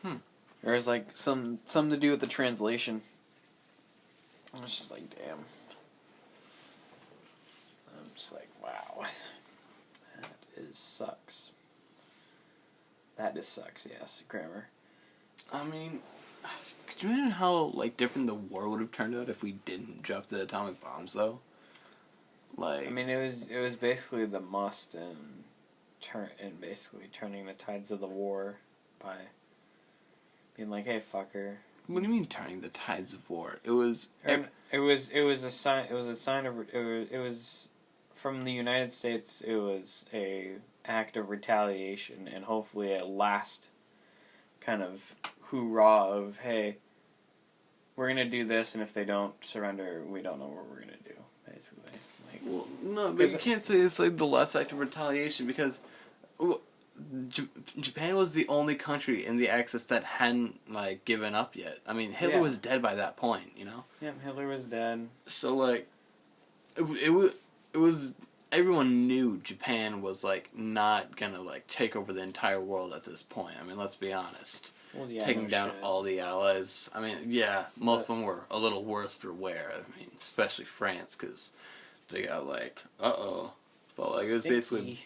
Or it's like something to do with the translation. I was just like, damn. I'm just like, wow. Sucks. That just sucks, yes, grammar. I mean, could you imagine how, like, different the war would have turned out if we didn't drop the atomic bombs, though? Like... I mean, it was basically the must and basically turning the tides of the war by being like, hey, fucker. What do you mean turning the tides of war? It was a sign of it was from the United States. It was a act of retaliation and hopefully a last kind of hoorah of, hey, we're gonna do this, and if they don't surrender, we don't know what we're gonna do. Basically, like, well, no, but you can't say it's like the last act of retaliation because Japan was the only country in the Axis that hadn't, like, given up yet. I mean, Hitler was dead by that point, you know? Yeah, Hitler was dead. So, like, it was everyone knew Japan was, like, not gonna, like, take over the entire world at this point. I mean, let's be honest. Well, yeah, taking down all the allies. I mean, yeah, most of them were a little worse for wear. I mean, especially France, because they got, like, uh-oh. But, like, it was basically...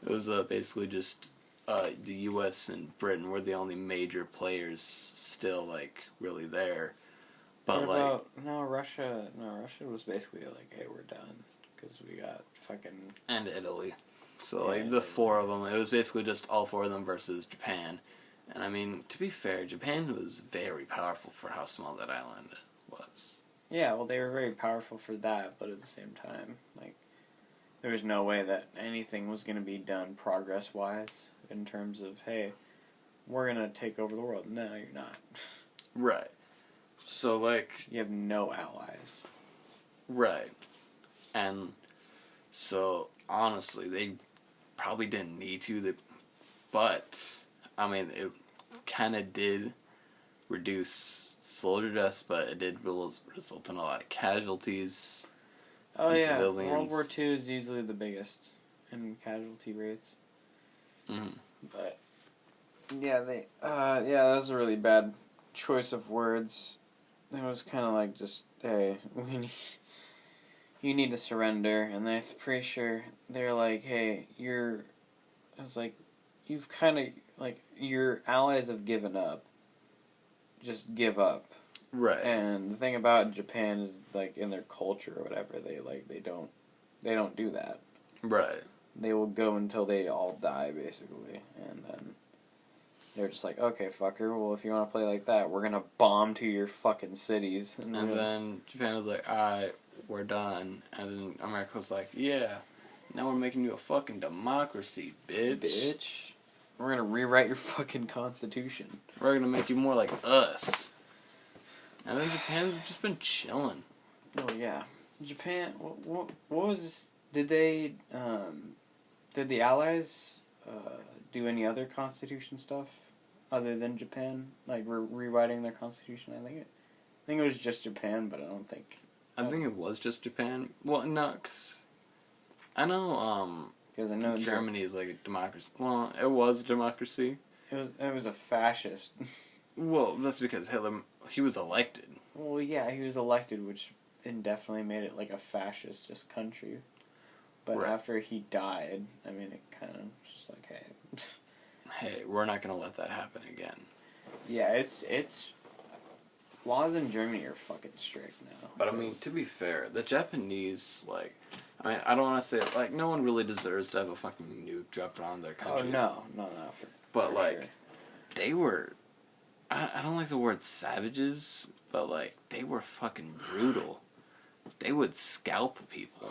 It was basically just the U.S. and Britain were the only major players still, like, really there. But, what about, Russia was basically like, hey, we're done. Because we got fucking... And Italy. So, like, the four of them, it was basically just all four of them versus Japan. And, I mean, to be fair, Japan was very powerful for how small that island was. Yeah, well, they were very powerful for that, but at the same time, like, there was no way that anything was going to be done progress-wise in terms of, hey, we're going to take over the world. No, you're not. Right. So, like... You have no allies. Right. And so, honestly, they probably didn't need to, but, I mean, it kind of did reduce soldier deaths, but it did result in a lot of casualties. Oh, yeah. Civilians. World War II is easily the biggest in casualty rates. Mm-hmm. But, yeah, that was a really bad choice of words. It was kind of like just, hey, you need to surrender, and I'm pretty sure they're like, hey, you've kind of, like, your allies have given up. Just give up. Right. And the thing about Japan is, like, in their culture or whatever, they don't do that. Right. They will go until they all die, basically, and then they're just like, okay, fucker, well, if you want to play like that, we're gonna bomb to your fucking cities. And then Japan was like, alright, we're done. And then America was like, yeah, now we're making you a fucking democracy, bitch. We're gonna rewrite your fucking constitution. We're gonna make you more like us. And then Japan's just been chilling. Oh, yeah. Japan, what was this? Did they, did the Allies, do any other constitution stuff other than Japan? Like, rewriting their constitution? I think it was just Japan, but I don't think... I think it was just Japan. Well, no, because I know Germany is like a democracy. Well, it was a democracy. It was a fascist. Well, that's because Hitler, he was elected. Well, yeah, he was elected, which indefinitely made it like a fascist just country. But after he died, I mean, it kind of was just like, hey... Hey, we're not going to let that happen again. Yeah, it's... Laws in Germany are fucking strict now. But, I mean, to be fair, the Japanese, like... I mean, I don't want to say, like, no one really deserves to have a fucking nuke dropped on their country. Oh, no, But, like, sure. They were... I don't like the word savages, but, like, they were fucking brutal. They would scalp people.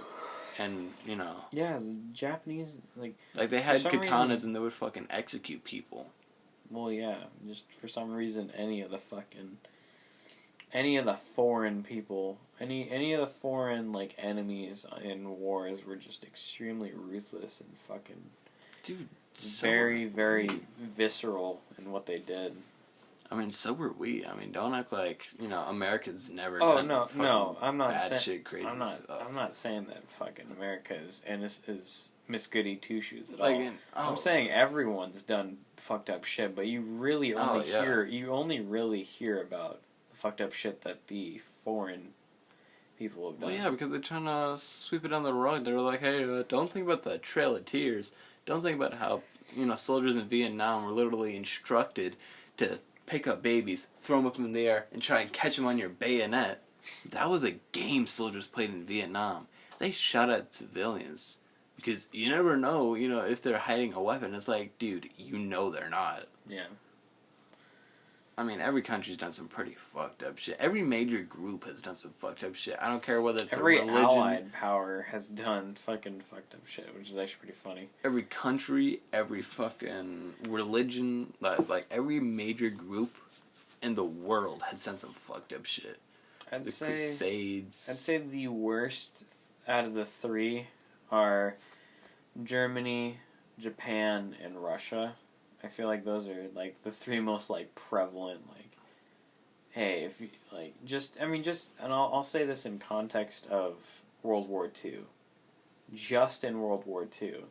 And, you know... Yeah, the Japanese, like... Like, they had katanas and they would fucking execute people. Well, yeah, just for some reason, any of the foreign people, any of the foreign, like, enemies in wars were just extremely ruthless and fucking... Dude, very, very visceral in what they did. I mean, so were we. I mean, don't act like, America's never Oh done no, I'm not bad saying shit, crazy stuff. I'm not saying that fucking America is Miss Goody Two Shoes at Like, all. I'm saying everyone's done fucked up shit, but you really only really hear about the fucked up shit that the foreign people have done. Well, yeah, because they're trying to sweep it on the rug. They're like, hey, don't think about the Trail of Tears. Don't think about how, soldiers in Vietnam were literally instructed to pick up babies, throw them up in the air, and try and catch them on your bayonet. That was a game soldiers played in Vietnam. They shot at civilians. Because you never know, if they're hiding a weapon. It's like, dude, they're not. Yeah. I mean, every country's done some pretty fucked up shit. Every major group has done some fucked up shit. I don't care whether it's every a religion. allied power has done fucking fucked up shit, which is actually pretty funny. Every country, every fucking religion, like every major group in the world has done some fucked up shit. I'd say Crusades. I'd say the worst out of the three are Germany, Japan, and Russia. I feel like those are like the three most like prevalent. Like, hey, if you like, and I'll say this in context of World War II. Just in World War II,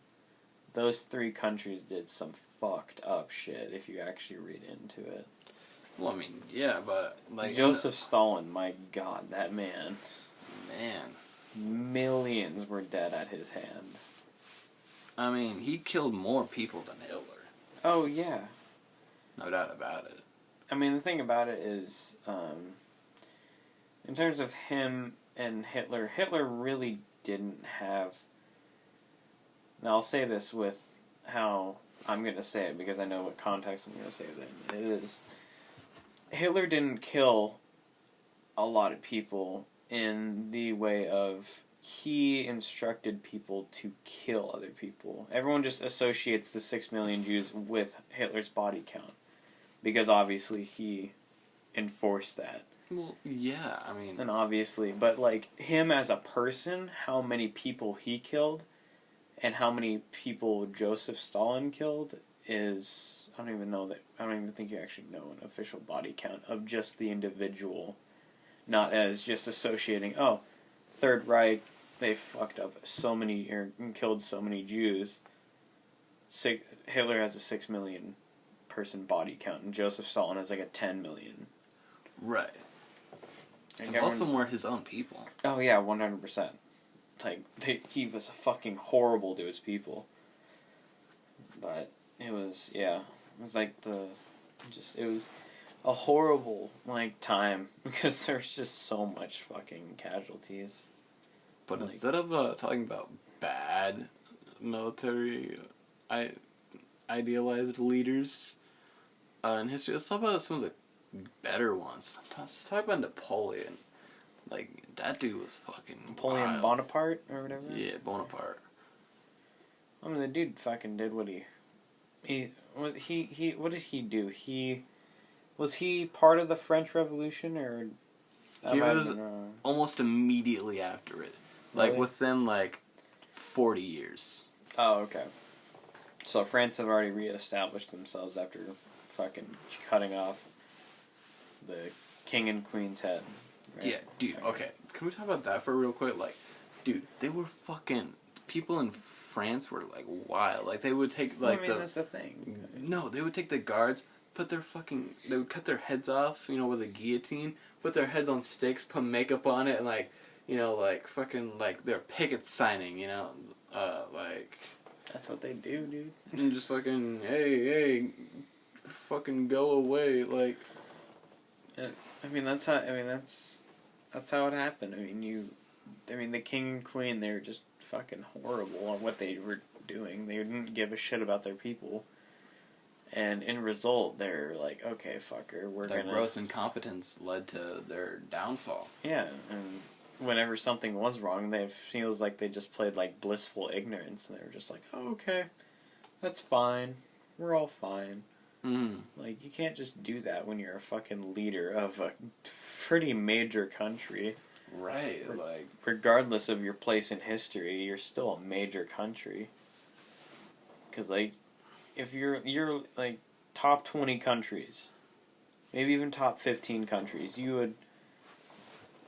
those three countries did some fucked up shit. If you actually read into it. Well, I mean, yeah, but like Joseph Stalin, my God, that man. Man. Millions were dead at his hand. I mean, he killed more people than Hitler. Oh, yeah. No doubt about it. I mean, the thing about it is, in terms of him and Hitler really didn't have... Now, I'll say this with how I'm going to say it, because I know what context I'm going to say it in. It is... Hitler didn't kill a lot of people in the way of he instructed people to kill other people. Everyone just associates the 6 million Jews with Hitler's body count because obviously he enforced that. Well, yeah, I mean... And obviously, but like him as a person, how many people he killed and how many people Joseph Stalin killed is... I don't even think you actually know an official body count of just the individual. Not as just associating, Third Reich, they fucked up so many, or killed so many Jews. Hitler has a 6 million person body count, and Joseph Stalin has like a 10 million. Right. And most of them were his own people. Oh yeah, 100%. Like, he was fucking horrible to his people. But it was, it was like it was a horrible, like, time, because there's just so much fucking casualties. But like, instead of talking about bad military idealized leaders in history, let's talk about some of the better ones. Let's talk about Napoleon. Like, that dude was fucking Napoleon wild. Bonaparte, or whatever? Yeah, Bonaparte. I mean, the dude fucking did what what did he do? Was he part of the French Revolution, or... He was almost immediately after it. Like, really? within, 40 years. Oh, okay. So France have already reestablished themselves after fucking cutting off the king and queen's head. Right? Yeah, dude, okay. Can we talk about that for real quick? Like, dude, they were fucking... People in France were, wild. Like, they would take, that's the thing. No, they would take the guards... They would cut their heads off, with a guillotine, put their heads on sticks, put makeup on it, and, they're picket signing, That's what they do, dude. And just fucking, hey, fucking go away, like... that's how it happened. The king and queen, they were just fucking horrible on what they were doing. They didn't give a shit about their people. And in result, they're like, okay, fucker, That gross incompetence led to their downfall. Yeah, and whenever something was wrong, it feels like they just played, blissful ignorance, and they were just like, oh, okay, that's fine. We're all fine. Mm. You can't just do that when you're a fucking leader of a pretty major country. Right, Regardless of your place in history, you're still a major country. Because, if you're top 20 countries maybe even top 15 countries, you would,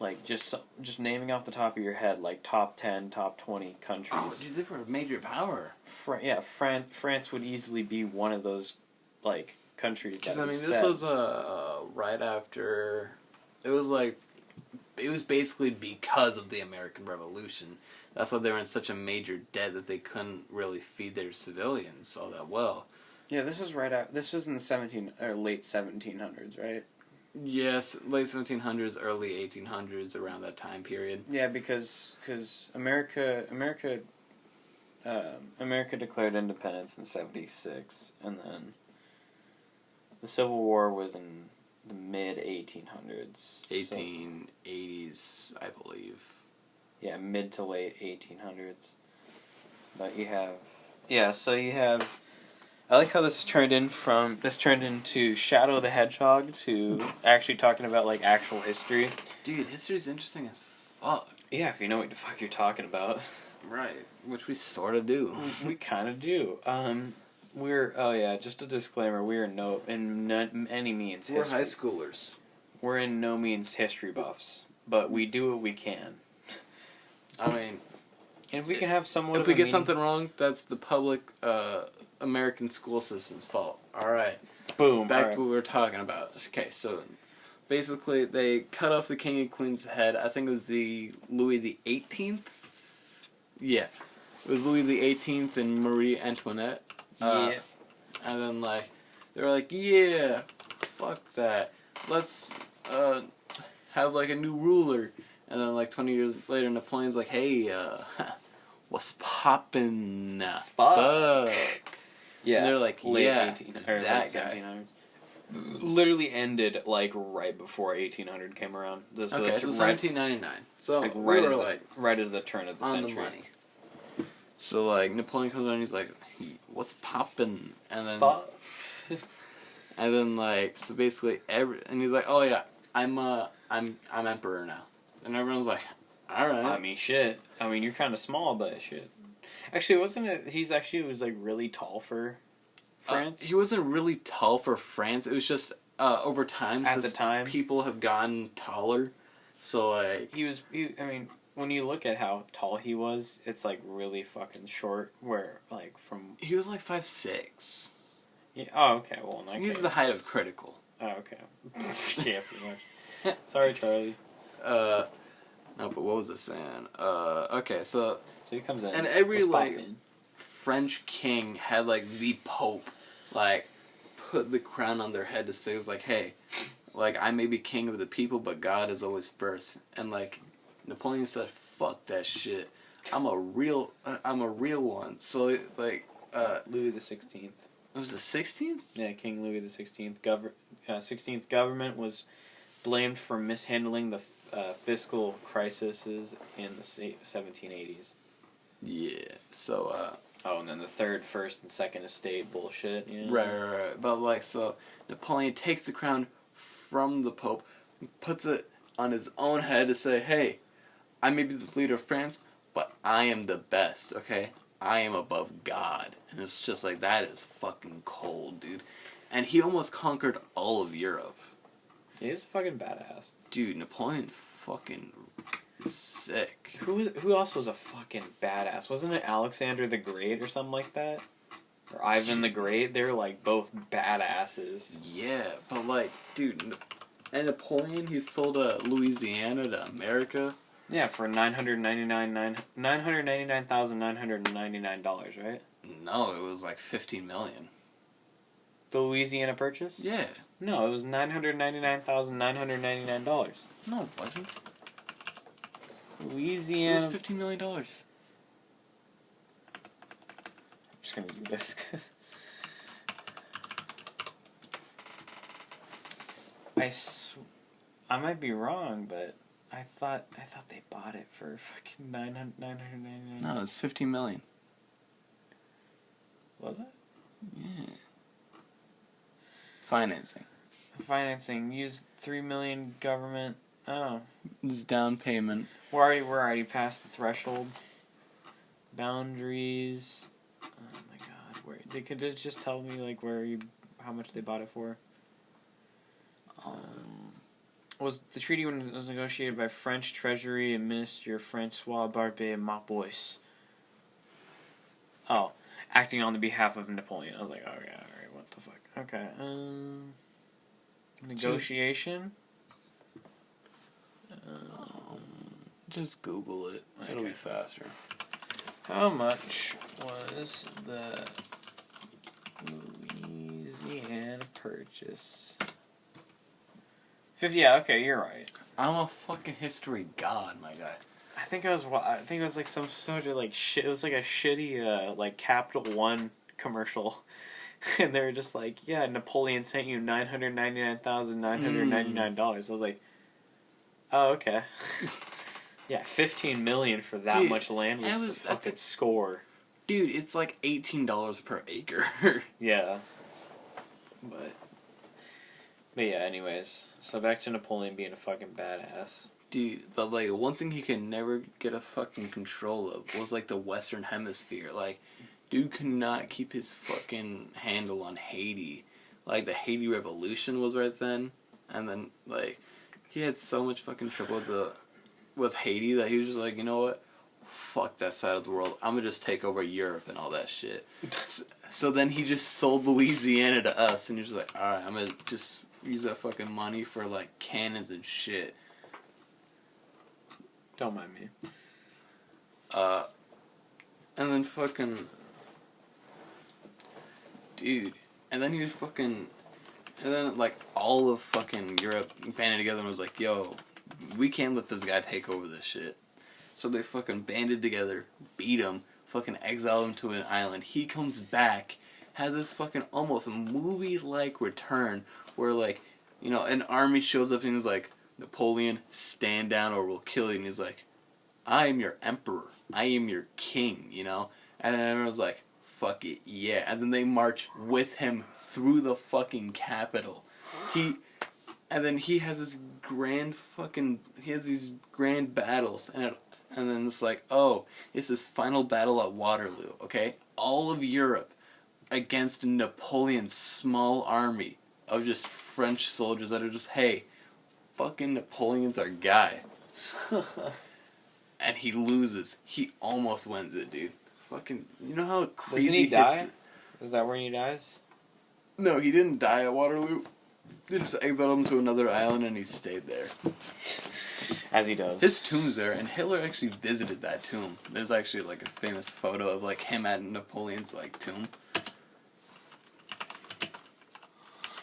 like, just naming off the top of your head, like, top 10, top 20 countries. Oh, dude, they were a major power. France would easily be one of those, like, countries that Because, I mean, this was right after... It was basically because of the American Revolution. That's why they were in such a major debt that they couldn't really feed their civilians all that well. Yeah, this was this was in the late 1700s, right? Yes, late 1700s, early 1800s, around that time period. Yeah, because America declared independence in 76, and then the Civil War was in the mid 1800s. 1880s, I believe. Yeah, mid to late 1800s. But you have. I like how this turned into Shadow the Hedgehog to actually talking about, like, actual history. Dude, history's interesting as fuck. Yeah, if you know what the fuck you're talking about. Right, which we sort of do. We kind of do. Just a disclaimer, we are in any means We're history. high schoolers. We're in no means history buffs, but we do what we can. I mean... And if we can have somewhat If we get something wrong, that's the public American school system's fault. Alright. Boom. Back to what we were talking about. Okay, so basically they cut off the king and queen's head. I think it was the Louis the 18th. Yeah. It was Louis the 18th and Marie Antoinette. Yeah. And then, like, they were like, yeah, fuck that. Let's have, like, a new ruler. And then, like, 20 years later, Napoleon's like, hey, what's poppin'? Fuck. Yeah. And they're like, late yeah, 18, or that late guy. 1700s. Literally ended, like, right before 1800 came around. So 1799. So, like, right as the turn of the century. On the money. So, like, Napoleon comes on and he's like, what's poppin'? And then... Fuck. And then, like, so basically, and he's like, oh yeah, I'm emperor now. And everyone's like, alright. I mean, shit. I mean, you're kind of small, but shit. Actually, wasn't it... He was, like, really tall for France? He wasn't really tall for France. It was just, over time... At the time? People have gotten taller. So, like... I mean, when you look at how tall he was, it's, like, really fucking short, where, like, from... He was, like, 5'6". Yeah. Oh, okay, well, in that He's case... the height of critical. Oh, okay. Yeah, pretty much. Sorry, Charlie. No, but what was it saying? Okay, so... So he comes in. And every, like, French king had, like, the Pope, like, put the crown on their head to say, it was like, hey, like, I may be king of the people, but God is always first. And, like, Napoleon said, fuck that shit. I'm a real one. So, like, Louis the 16th. It was the 16th? Yeah, King Louis the 16th. 16th government was blamed for mishandling the fiscal crises in the 1780s. Yeah, so, Oh, and then the third, first, and second estate bullshit. You know? Right. But, like, so, Napoleon takes the crown from the Pope, puts it on his own head to say, hey, I may be the leader of France, but I am the best, okay? I am above God. And it's just like, that is fucking cold, dude. And he almost conquered all of Europe. He's a fucking badass. Dude, Napoleon fucking sick. Who else was a fucking badass? Wasn't it Alexander the Great or something like that? Or Ivan the Great? They're, like, both badasses. Yeah, but, like, dude, and Napoleon, he sold Louisiana to America. Yeah, for $999,999, right? No, it was like $15 million. The Louisiana Purchase? Yeah. No, it was $999,999. No, it wasn't. Louisiana... It was $15 million. I'm just gonna do this. I might be wrong, but I thought they bought it for fucking $999. No, it's $15 million. Was it? Yeah. Financing. Use $3 million government. Oh. It's down payment. We're already past the threshold. Boundaries. Oh my god. Where they could just tell me, like, how much they bought it for? Was the treaty when it was negotiated by French Treasury and Minister Francois Barbet Mabois. Oh, acting on the behalf of Napoleon. I was like, oh yeah, alright, what the fuck? Okay, negotiation? Just Google it. It'll be faster. How much was the Louisiana Purchase? 50. Yeah, okay, you're right. I'm a fucking history god, my guy. I think it was like some sort of like shit. It was like a shitty like Capital One commercial, and they were just like, "Yeah, Napoleon sent you $999,999." I was like, "Oh, okay." Yeah, 15 million for that Dude, much land was that's a score. Dude, it's like $18 per acre. Yeah. But yeah, anyways. So back to Napoleon being a fucking badass. Dude, but like one thing he could never get a fucking control of was like the Western Hemisphere. Like, dude could not keep his fucking handle on Haiti. Like the Haiti Revolution was right then, and then like he had so much fucking trouble with Haiti that he was just like, you know what? Fuck that side of the world. I'm gonna just take over Europe and all that shit. So then he just sold Louisiana to us, and he was like, alright, I'm gonna just use that fucking money for like cannons and shit. Don't mind me. And then fucking... Dude. And then he was fucking... And then, like, all of fucking Europe banded together and was like, yo, we can't let this guy take over this shit. So they fucking banded together, beat him, fucking exiled him to an island. He comes back, has this fucking almost movie-like return where, like, you know, an army shows up and he's like, Napoleon, stand down or we'll kill you. And he's like, I am your emperor. I am your king, you know? And then everyone's like, fuck it, yeah. And then they march with him through the fucking capital. And then he has this he has these grand battles. And then it's like, oh, it's this final battle at Waterloo, okay? All of Europe against Napoleon's small army of just French soldiers that are just, hey, fucking Napoleon's our guy. And he loses. He almost wins it, dude. Fucking, you know how crazy... Doesn't he die? Is that where he dies? No, he didn't die at Waterloo. They just exiled him to another island and he stayed there. As he does. His tomb's there, and Hitler actually visited that tomb. There's actually like a famous photo of like him at Napoleon's like tomb.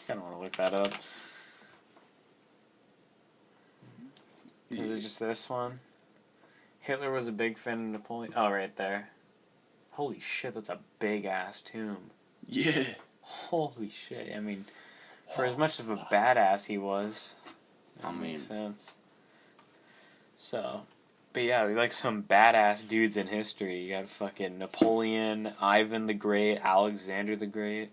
I don't want to look that up. Is it just this one? Hitler was a big fan of Napoleon. Oh, right there. Holy shit, that's a big ass tomb. Yeah. Holy shit. I mean, for as much of a badass he was, that makes sense. So, but yeah, we like some badass dudes in history. You got fucking Napoleon, Ivan the Great, Alexander the Great.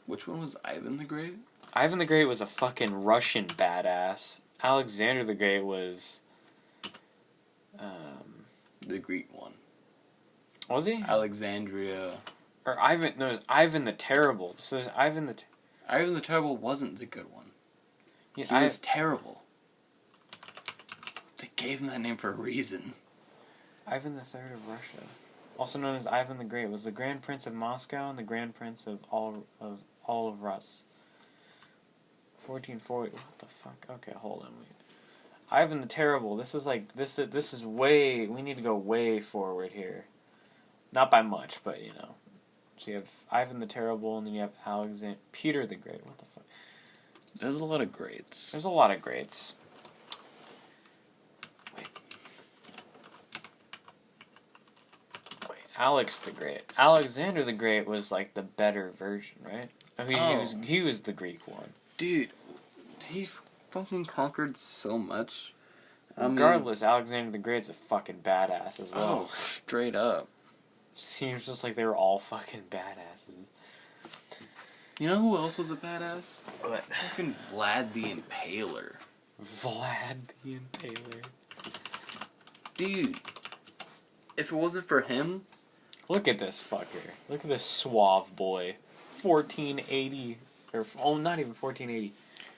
Which one was Ivan the Great? Ivan the Great was a fucking Russian badass. Alexander the Great was... the Greek one. Was he? Alexandria. Or Ivan... No, it was Ivan the Terrible. So there's Ivan the... Ivan the Terrible wasn't the good one. Yeah, he was terrible. They gave him that name for a reason. Ivan the Third of Russia, also known as Ivan the Great, was the Grand Prince of Moscow and the Grand Prince of all of Rus. 1440. What the fuck? Okay, hold on. Wait. Ivan the Terrible. This is like this is way. We need to go way forward here. Not by much, but you know. So you have Ivan the Terrible, and then you have Peter the Great. What the fuck? There's a lot of greats. There's a lot of greats. Wait. Alex the Great. Alexander the Great was like the better version, right? He was the Greek one. Dude, he fucking conquered so much. Regardless, Alexander the Great's a fucking badass as well. Oh, straight up. Seems just like they were all fucking badasses. You know who else was a badass? What? Fucking Vlad the Impaler. Vlad the Impaler. Dude, if it wasn't for him... Look at this fucker. Look at this suave boy. 1480... Or, oh, not even 1480.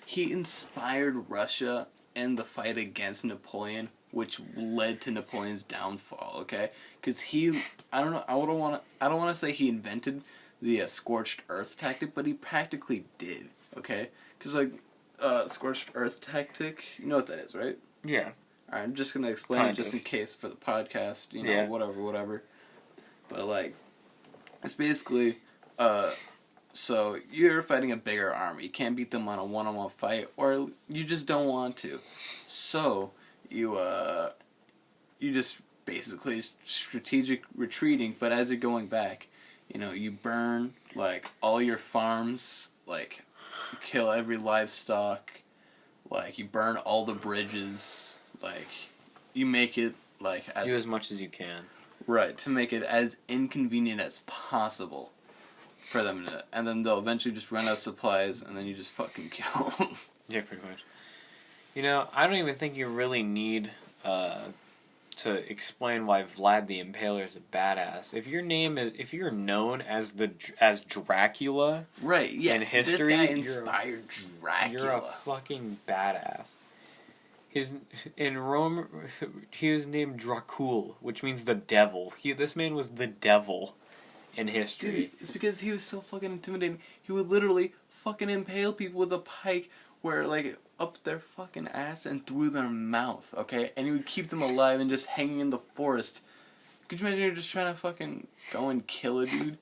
he inspired Russia in the fight against Napoleon, which led to Napoleon's downfall. Okay, because I don't know, I don't want to say he invented the scorched earth tactic, but he practically did. Okay, because like scorched earth tactic, you know what that is, right? Yeah. Alright, I'm just gonna explain it just in case for the podcast, you know, whatever. But like, it's basically, so you're fighting a bigger army. You can't beat them on a one-on-one fight, or you just don't want to. So you just basically strategic retreating. But as you're going back, you know, you burn like all your farms, like you kill every livestock, like you burn all the bridges, like you make it like as much as you can. Right, to make it as inconvenient as possible for them to, and then they'll eventually just run out of supplies, and then you just fucking kill them. Yeah, pretty much. You know, I don't even think you really need to explain why Vlad the Impaler is a badass. If you're known as Dracula, right? Yeah, in history, this guy inspired Dracula. You're a fucking badass. In Rome, he was named Dracul, which means the devil. This man was the devil in history. Dude, it's because he was so fucking intimidating. He would literally fucking impale people with a pike where, like, up their fucking ass and through their mouth, okay? And he would keep them alive and just hanging in the forest. Could you imagine you're just trying to fucking go and kill a dude?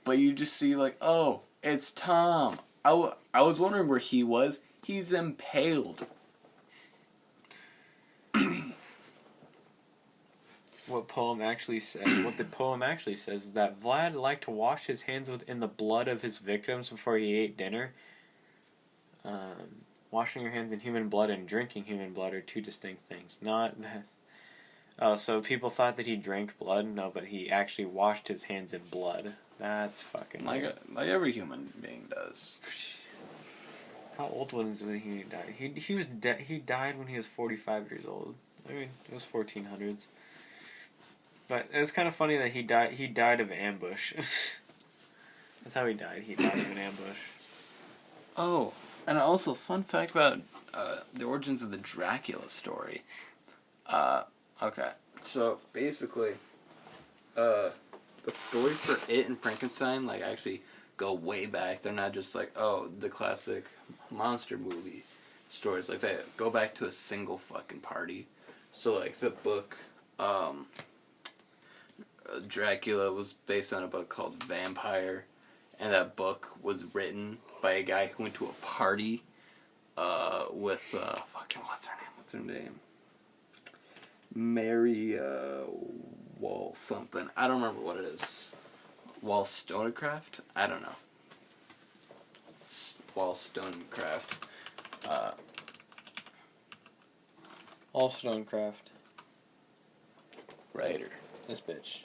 But you just see, like, oh, it's Tom. I was wondering where he was. He's impaled. What the poem actually says is that Vlad liked to wash his hands in the blood of his victims before he ate dinner. Washing your hands in human blood and drinking human blood are two distinct things. Not that. Oh, so people thought that he drank blood? No, but he actually washed his hands in blood. That's fucking like every human being does. How old was he died? He died when he was 45 years old. I mean, it was 1400s. But it was kind of funny that he died of ambush. That's how he died. He died of an ambush. Oh, and also, fun fact about the origins of the Dracula story. Okay, so basically, the story for it and Frankenstein, like, actually go way back. They're not just like, oh, the classic monster movie stories like that. Go back to a single fucking party. So, like, the book, Dracula was based on a book called Vampire, and that book was written by a guy who went to a party with what's her name? Mary Wall something. I don't remember what it is. Wollstonecraft? I don't know. Wollstonecraft. Wollstonecraft. Writer. This bitch.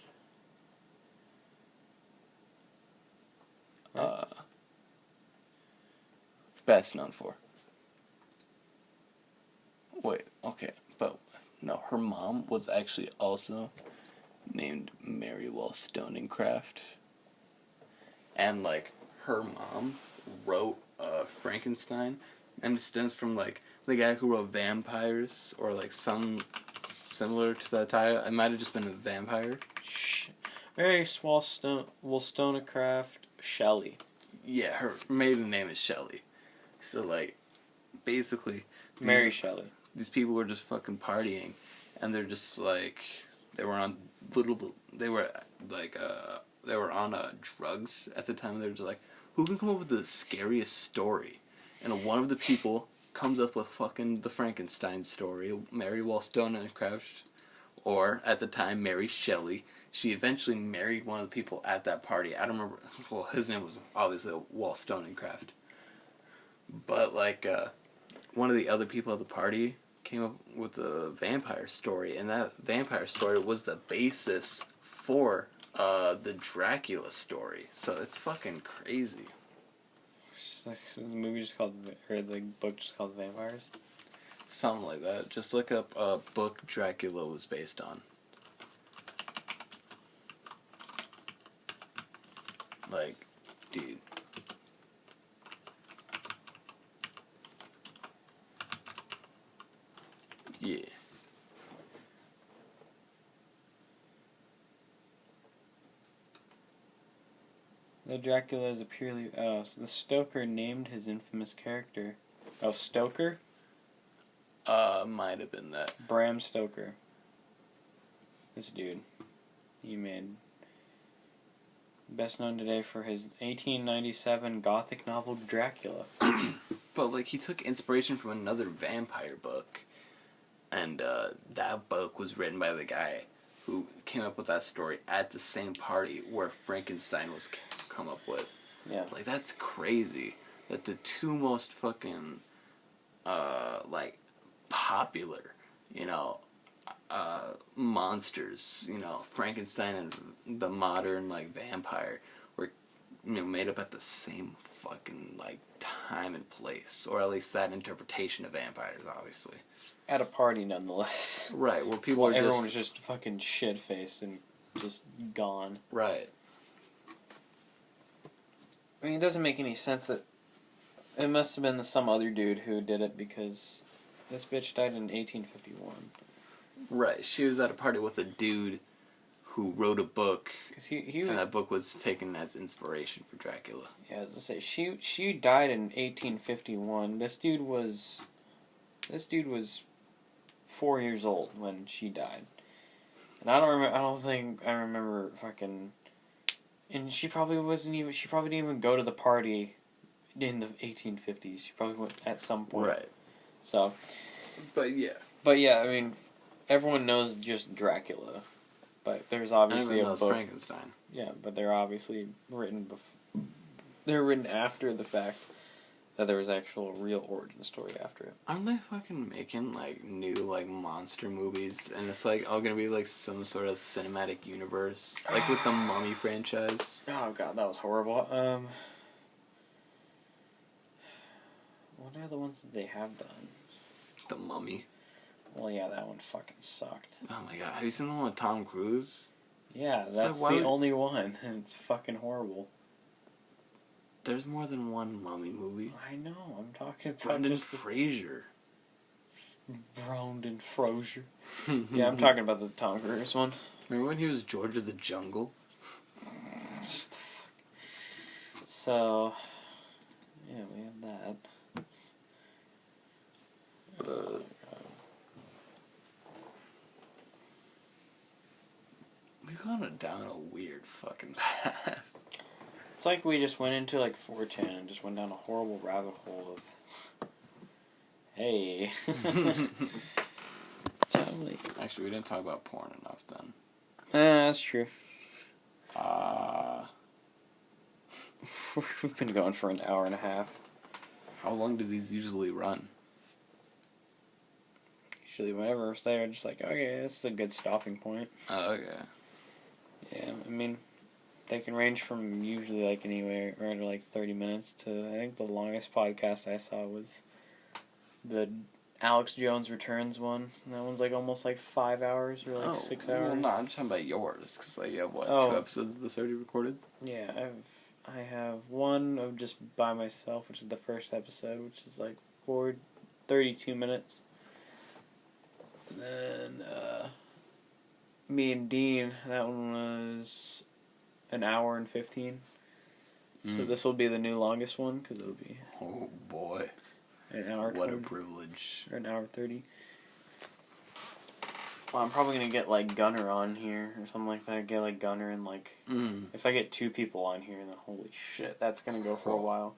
Best known for. Wait, okay, but no, her mom was actually also named Mary Wollstonecraft. And, like, her mom wrote Frankenstein, and it stems from, like, the guy who wrote Vampires, or, like, some similar to that title. It might have just been a vampire. Mary Wollstonecraft Shelley. Yeah, her maiden name is Shelley. So, like, basically... Mary Shelley. These people were just fucking partying, and they're just, like... They were on drugs at the time. They were just like, who can come up with the scariest story? And one of the people comes up with fucking the Frankenstein story, Mary Wollstonecraft, or, at the time, Mary Shelley. She eventually married one of the people at that party. I don't remember. Well, his name was obviously Wollstonecraft. But, like, one of the other people at the party came up with a vampire story, and that vampire story was the basis for the Dracula story. So it's fucking crazy. So the movie just called, or the book just called Vampires? Something like that. Just look up a book Dracula was based on. Like, dude. The Dracula is a purely... Oh, so the Stoker named his infamous character. Oh, Stoker? Might have been that. Bram Stoker. This dude. He made... Best known today for his 1897 gothic novel Dracula. But, like, he took inspiration from another vampire book. And, that book was written by the guy who came up with that story at the same party where Frankenstein was come up with. Yeah. Like, that's crazy. That the two most fucking, like, popular, you know, monsters, you know, Frankenstein and the modern, like, vampire were, you know, made up at the same fucking, like, time and place. Or at least that interpretation of vampires, obviously. At a party, nonetheless. Right, well, people are just... Everyone was just fucking shit-faced and just gone. Right. I mean, it doesn't make any sense that... It must have been some other dude who did it because this bitch died in 1851. Right, she was at a party with a dude who wrote a book, Cause he and that book was taken as inspiration for Dracula. Yeah, as I say, she died in 1851. This dude was 4 years old when she died, and I don't think I remember fucking. And she probably didn't even go to the party in the 1850s. She probably went at some point. Right. So. But yeah, I mean, everyone knows just Dracula, but there's obviously everyone a knows book. Frankenstein. Yeah, but they're obviously written. They're written after the fact that there was actual real origin story after it. Aren't they fucking making, like, new, like, monster movies? And it's, like, all gonna be, like, some sort of cinematic universe? Like, with the Mummy franchise? Oh, God, that was horrible. What are the ones that they have done? The Mummy. Well, yeah, that one fucking sucked. Oh, my God. Have you seen the one with Tom Cruise? Yeah, that's the only one, and it's fucking horrible. There's more than one Mummy movie. I know, I'm talking about Brendan Fraser. Brendan Fraser. Yeah, I'm talking about the Tom Cruise one. Remember when he was George of the Jungle? What the fuck? So, yeah, we have that. We've gone down a weird fucking path. It's like we just went into, like, 4chan and just went down a horrible rabbit hole of... Hey. Tell me. Actually, we didn't talk about porn enough then. That's true. We've been going for an hour and a half. How long do these usually run? Usually whenever we're there, just like, okay, this is a good stopping point. Oh, okay. Yeah, I mean, they can range from usually, like, anywhere around, like, 30 minutes to, I think the longest podcast I saw was the Alex Jones Returns one. And that one's, like, almost, like, 5 hours or, like, 6 hours. Well, no, I'm just talking about yours, because, like, you have, what, 2 episodes of this already recorded? Yeah, I have one of just by myself, which is the first episode, which is, like, 32 minutes. And then, me and Dean, that one was an hour and 15. So this will be the new longest one, because it'll be... Oh, boy. An hour. What a privilege. Or an hour 30. Well, I'm probably going to get, like, Gunner on here, or something like that. Get, like, Gunner and, like... If I get 2 people on here, then holy shit, that's going to go for a while.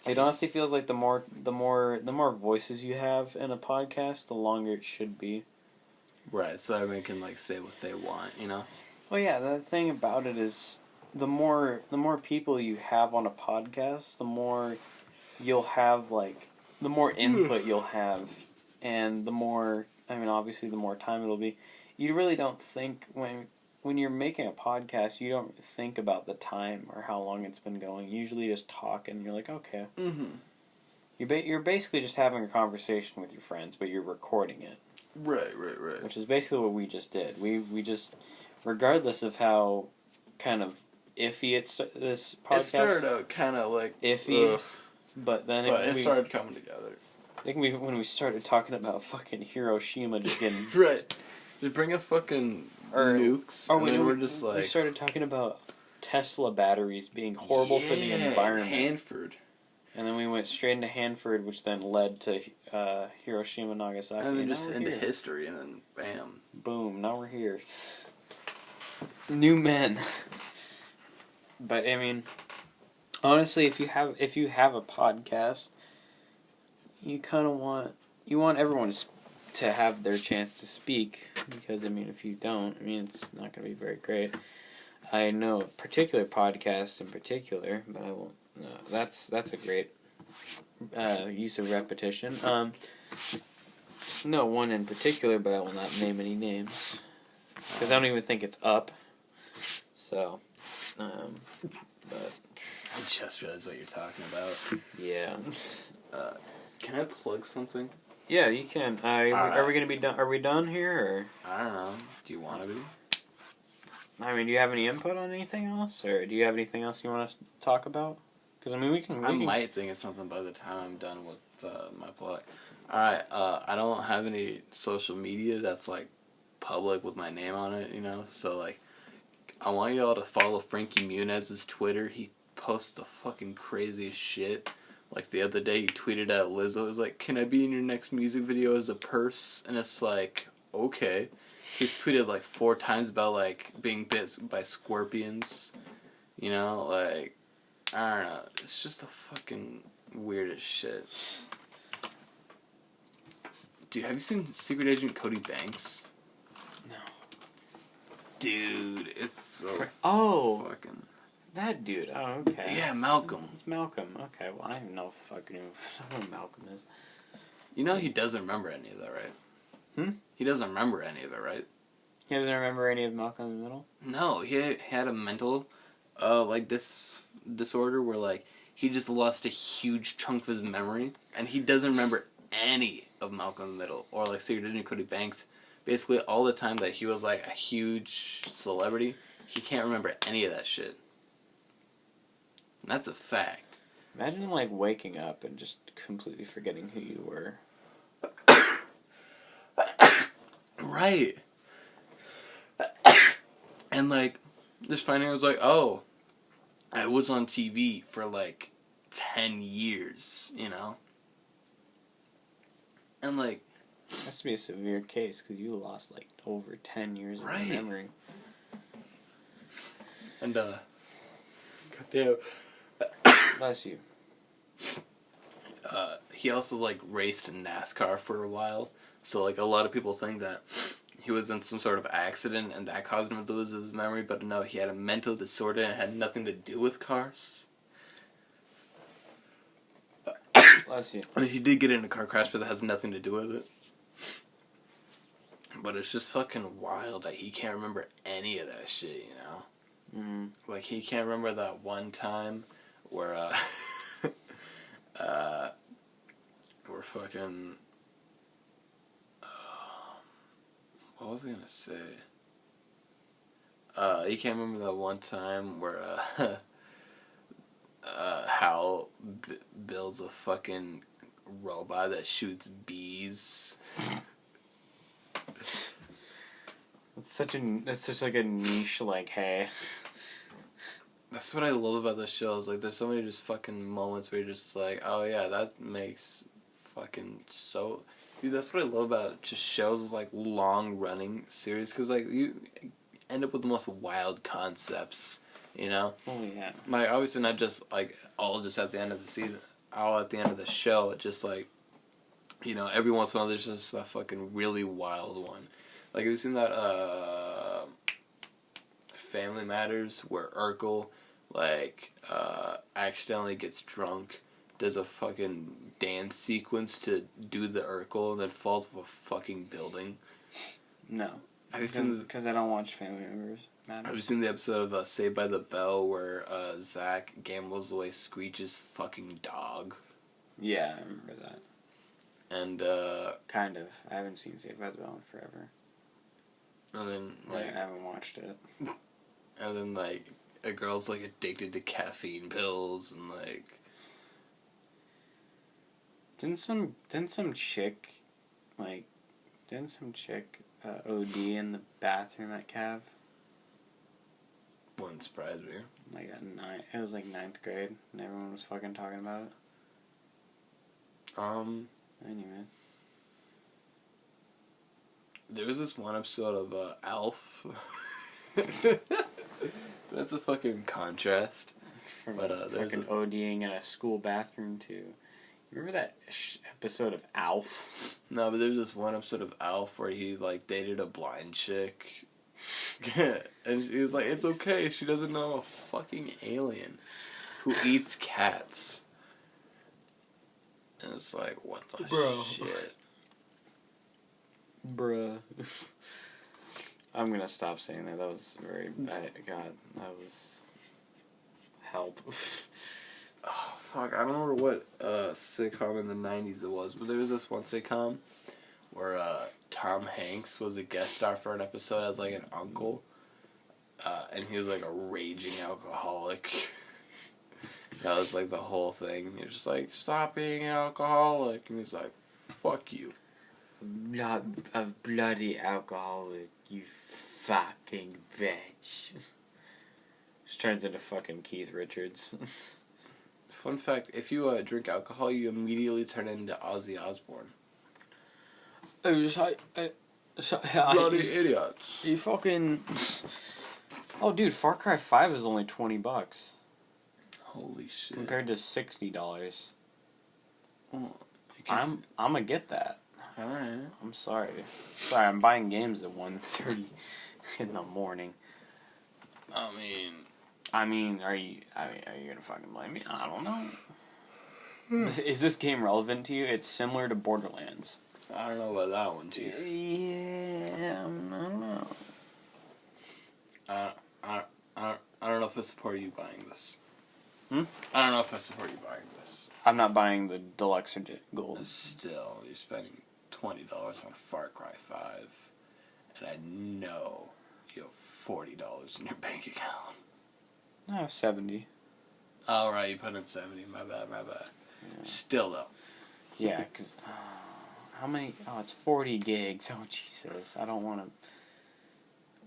It honestly feels like the more voices you have in a podcast, the longer it should be. Right, so everyone can, like, say what they want, you know? Well, yeah, the thing about it is, the more people you have on a podcast, the more you'll have, like, the more input you'll have, and the more, I mean, obviously the more time it'll be. You really don't think, when you're making a podcast, you don't think about the time or how long it's been going. You usually just talk, and you're like, okay. Mm-hmm. You're basically just having a conversation with your friends, but you're recording it. Right. Which is basically what we just did. We just, regardless of how kind of iffy this podcast... It started out kind of like... iffy, but then it started coming together. I think when we started talking about fucking Hiroshima just getting... Right. Just bring a fucking nukes, and then we're just like... We started talking about Tesla batteries being horrible for the environment. Hanford. And then we went straight into Hanford, which then led to Hiroshima, Nagasaki. And then just into history, and then bam. Boom, now we're here. New men. But, I mean, honestly, if you have a podcast, you kind of want everyone to have their chance to speak, because, I mean, if you don't, I mean, it's not going to be very great. I know a particular podcast in particular, but I won't. No, that's a great use of repetition. No one in particular, but I will not name any names because I don't even think it's up. So, but I just realized what you're talking about. Yeah. Can I plug something? Yeah, you can. Are we gonna be done? Are we done here? Or? I don't know. Do you want to be? I mean, do you have any input on anything else, or do you have anything else you want to talk about? Because I mean, we can. I might think of something by the time I'm done with my plug. All right. I don't have any social media that's like public with my name on it. You know, so like, I want y'all to follow Frankie Muniz's Twitter. He posts the fucking craziest shit. Like the other day, he tweeted at Lizzo. It was like, "Can I be in your next music video as a purse?" And it's like, okay. He's tweeted like 4 times about like being bit by scorpions. You know, like, I don't know. It's just the fucking weirdest shit. Dude, have you seen Secret Agent Cody Banks? No. Dude, it's so fucking... That dude. Oh, okay. Yeah, Malcolm. It's Malcolm. Okay, well, I have no fucking who Malcolm is. You know he doesn't remember any of that, right? He doesn't remember any of it, right? He doesn't remember any of Malcolm in the Middle? No, he had a mental, disorder where, like, he just lost a huge chunk of his memory, and he doesn't remember any of Malcolm in the Middle, or, like, Secret Agent Cody Banks. Basically, all the time that he was, like, a huge celebrity, he can't remember any of that shit. And that's a fact. Imagine, like, waking up and just completely forgetting who you were. Right. And, like, just finding out, I was like, oh, I was on TV for, like, 10 years, you know? And, like... That has to be a severe case, because you lost, like, over 10 years of your memory. And, goddamn. Bless you. He also, like, raced in NASCAR for a while. So, like, a lot of people think that he was in some sort of accident and that caused him to lose his memory. But no, he had a mental disorder and it had nothing to do with cars. Bless you. I mean, he did get in a car crash, but that has nothing to do with it. But it's just fucking wild that he can't remember any of that shit, you know? Mm-hmm. Like, he can't remember that one time where, we're fucking... what was I gonna say? You can't remember that one time where, Hal builds a fucking robot that shoots bees. That's such like a niche, like, hey. That's what I love about the show, is like there's so many just fucking moments where you're just like, oh yeah, that makes fucking so... Dude, that's what I love about just shows with like long running series, because like you end up with the most wild concepts, you know? Oh yeah. Like obviously not just like all just at the end of the season, all at the end of the show. It's just like, you know, every once in a while there's just that fucking really wild one. Like, have you seen that Family Matters where Urkel like accidentally gets drunk, does a fucking dance sequence to do the Urkel, and then falls off a fucking building? No. Have you seen because I don't watch Family Members Matters. Have you seen the episode of Saved by the Bell where Zach gambles away Screech's fucking dog? Yeah, I remember that. And kind of. I haven't seen Saved by the Bell in forever. And then like I haven't watched it. And then like a girl's like addicted to caffeine pills and like. Didn't some chick OD in the bathroom at Cav? Wouldn't surprise me. Like it was like 9th grade, and everyone was fucking talking about it. Anyway. There was this one episode of Alf. That's a fucking contrast. From fucking ODing in a school bathroom to... Remember that episode of Alf? No, but there's this one episode of Alf where he, like, dated a blind chick. And he was like, it's okay, she doesn't know I'm a fucking alien who eats cats. And it's like, what the shit? Bruh. I'm gonna stop saying that. That was very... God, that was... Help. Oh, fuck. I don't remember what sitcom in the 90s it was, but there was this one sitcom where Tom Hanks was a guest star for an episode as, like, an uncle. And he was, like, a raging alcoholic. That was, like, the whole thing. He was just like, stop being an alcoholic. And he's like, fuck you. A bloody alcoholic, you fucking bitch. Just turns into fucking Keith Richards. Fun fact, if you drink alcohol, you immediately turn into Ozzy Osbourne. Bloody idiots. You fucking... Oh, dude, Far Cry 5 is only $20. Holy shit. Compared to $60. Oh, I'm gonna get that. Alright. I'm sorry. Sorry, I'm buying games at 1:30 in the morning. I mean, are you gonna fucking blame me? I don't know. Is this game relevant to you? It's similar to Borderlands. I don't know about that one, Chief. Yeah, I don't know. I don't know if I support you buying this. I don't know if I support you buying this. I'm not buying the deluxe or gold. Still, you're spending $20 on Far Cry 5, and I know you have $40 in your bank account. I have 70. Oh, right, you put in 70. My bad. Yeah. Still, though. Yeah, because... how many... Oh, it's 40 gigs. Oh, Jesus. I don't want to...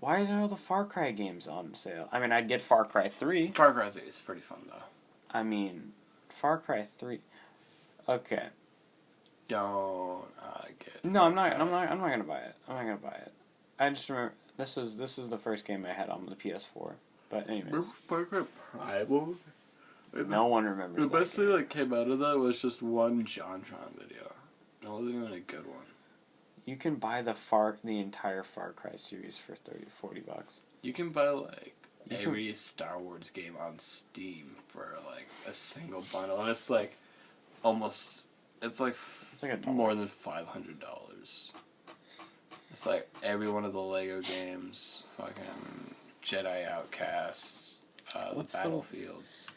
Why are all the Far Cry games on sale? I mean, I'd get Far Cry 3. Far Cry 3 is pretty fun, though. I mean, Far Cry 3... Okay. Don't get... No, I'm not gonna buy it. I just remember... This is the first game I had on the PS4. But anyways. Remember Far Cry Primal? No one remembers the best thing that came out of that was just one JonTron video. It wasn't even a good one. You can buy the entire Far Cry series for $40. You can buy like every Star Wars game on Steam for like a single bundle, and it's like almost it's like more than $500. It's like every one of the Lego games, fucking Jedi Outcast, the Battlefields.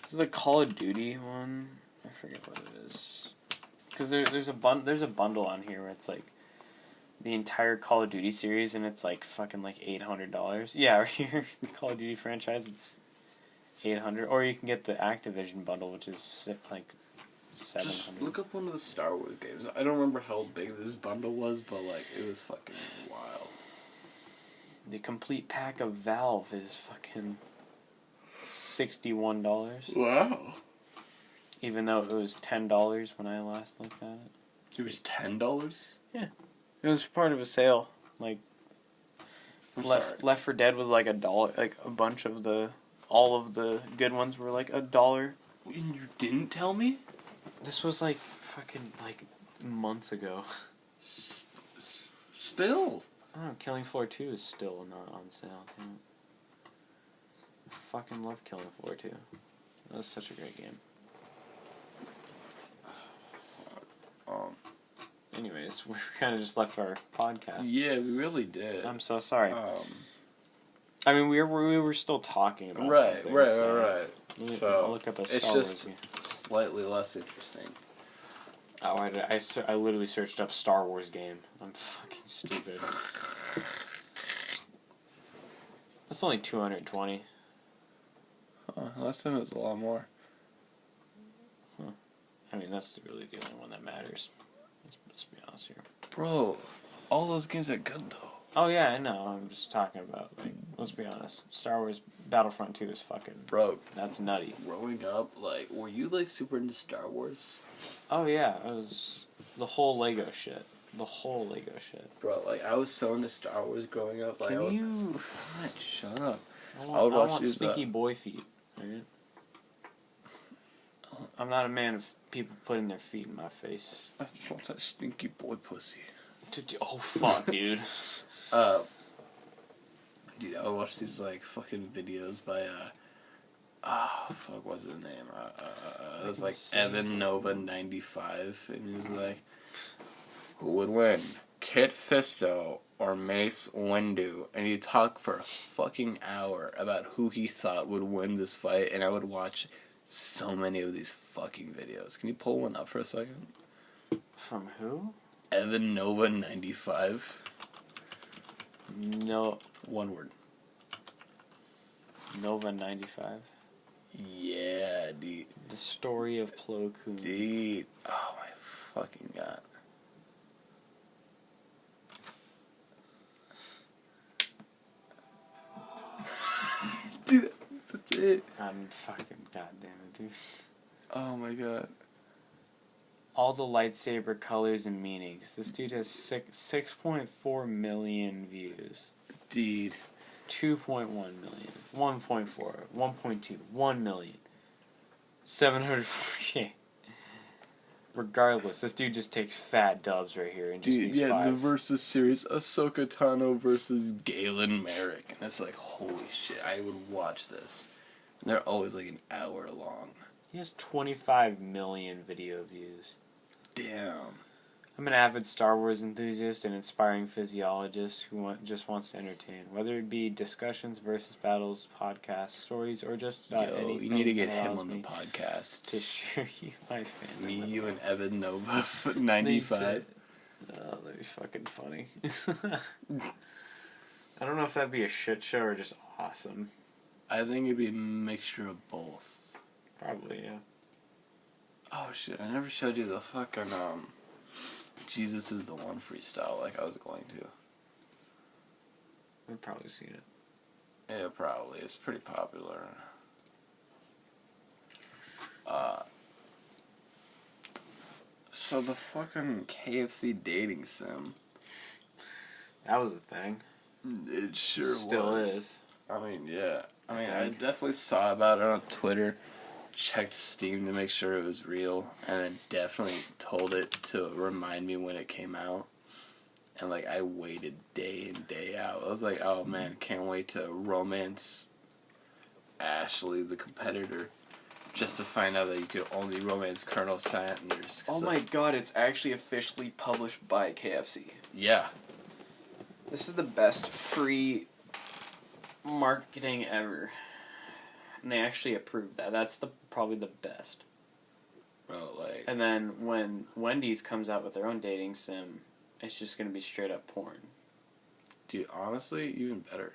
Is it the Call of Duty one? I forget what it is. Because there's a bundle on here where it's like the entire Call of Duty series, and it's like fucking like $800. Yeah, right here, the Call of Duty franchise, it's $800. Or you can get the Activision bundle, which is like $700. Just look up one of the Star Wars games. I don't remember how big this bundle was, but like it was fucking wild. The complete pack of Valve is fucking $61. Wow. Even though it was $10 when I last looked at it. It was $10? Yeah. It was part of a sale. Like, Left 4 Dead was like $1. Like, all of the good ones were like $1. And you didn't tell me? This was like fucking like months ago. Still. I don't know, Killing Floor 2 is still not on sale. Damn it. I fucking love Killing Floor 2. That's such a great game. Anyways, we kind of just left our podcast. Yeah, we really did. I'm so sorry. I mean, we were still talking about something. Right. So I'll look up a Star Wars game. Slightly less interesting. Oh, I literally searched up Star Wars game. I'm fucking stupid. That's only 220. Last time it was a lot more. Huh. I mean, that's really the only one that matters. Let's be honest here. Bro, all those games are good though. Oh yeah, I know. I'm just talking about like Let's be honest. Star Wars Battlefront 2 is fucking... Bro. That's nutty. Growing up, like, were you, like, super into Star Wars? Oh, yeah. It was the whole Lego shit. Bro, like, I was so into Star Wars growing up. Like, God, shut up. I want stinky boy feet. Right? I'm not a man of people putting their feet in my face. I just want that stinky boy pussy. Oh, fuck, dude. Dude, I would watch these, like, fucking videos by, fuck, what's his name? It was, like, Evan Nova 95, and he was like, who would win, Kit Fisto or Mace Windu? And he'd talk for a fucking hour about who he thought would win this fight, and I would watch so many of these fucking videos. Can you pull one up for a second? From who? Evan Nova 95. No. One word. Nova 95. Yeah, dude. The story of Plo Koon. Dude. Oh my fucking god. Dude, that's it. I'm fucking goddamn it, dude. Oh my god. All the lightsaber colors and meanings. This dude has 6.4 million views. Dude. 2.1 million. 1.4. 1.2. 1 million. 740K. Regardless, this dude just takes fat dubs right here. And just Dude, these five. the versus series, Ahsoka Tano versus Galen Merrick. And it's like, holy shit, I would watch this. And they're always like an hour long. He has 25 million video views. Damn. I'm an avid Star Wars enthusiast and inspiring physiologist who just wants to entertain. Whether it be discussions versus battles, podcasts, stories, or just about anything. You need to get that him allows on the me podcast. to share you my family. Me, you, and Evan Nova 95. Oh, that'd be fucking funny. I don't know if that'd be a shit show or just awesome. I think it'd be a mixture of both. Probably, yeah. Oh shit, I never showed you the fucking, Jesus is the One freestyle like I was going to. I've probably seen it. Yeah, probably. It's pretty popular. So the fucking KFC dating sim. That was a thing. It sure Still was. is. I mean, yeah. I definitely saw about it on Twitter. Checked Steam to make sure it was real, and then definitely told it to remind me when it came out. And like I waited day in, day out. I was like, oh man, can't wait to romance Ashley, the competitor, just to find out that you could only romance Colonel Sanders. Oh my god, it's actually officially published by KFC. Yeah. This is the best free marketing ever. And they actually approved that. That's probably the best. Bro, like... And then when Wendy's comes out with their own dating sim, it's just going to be straight up porn. Dude, honestly, even better.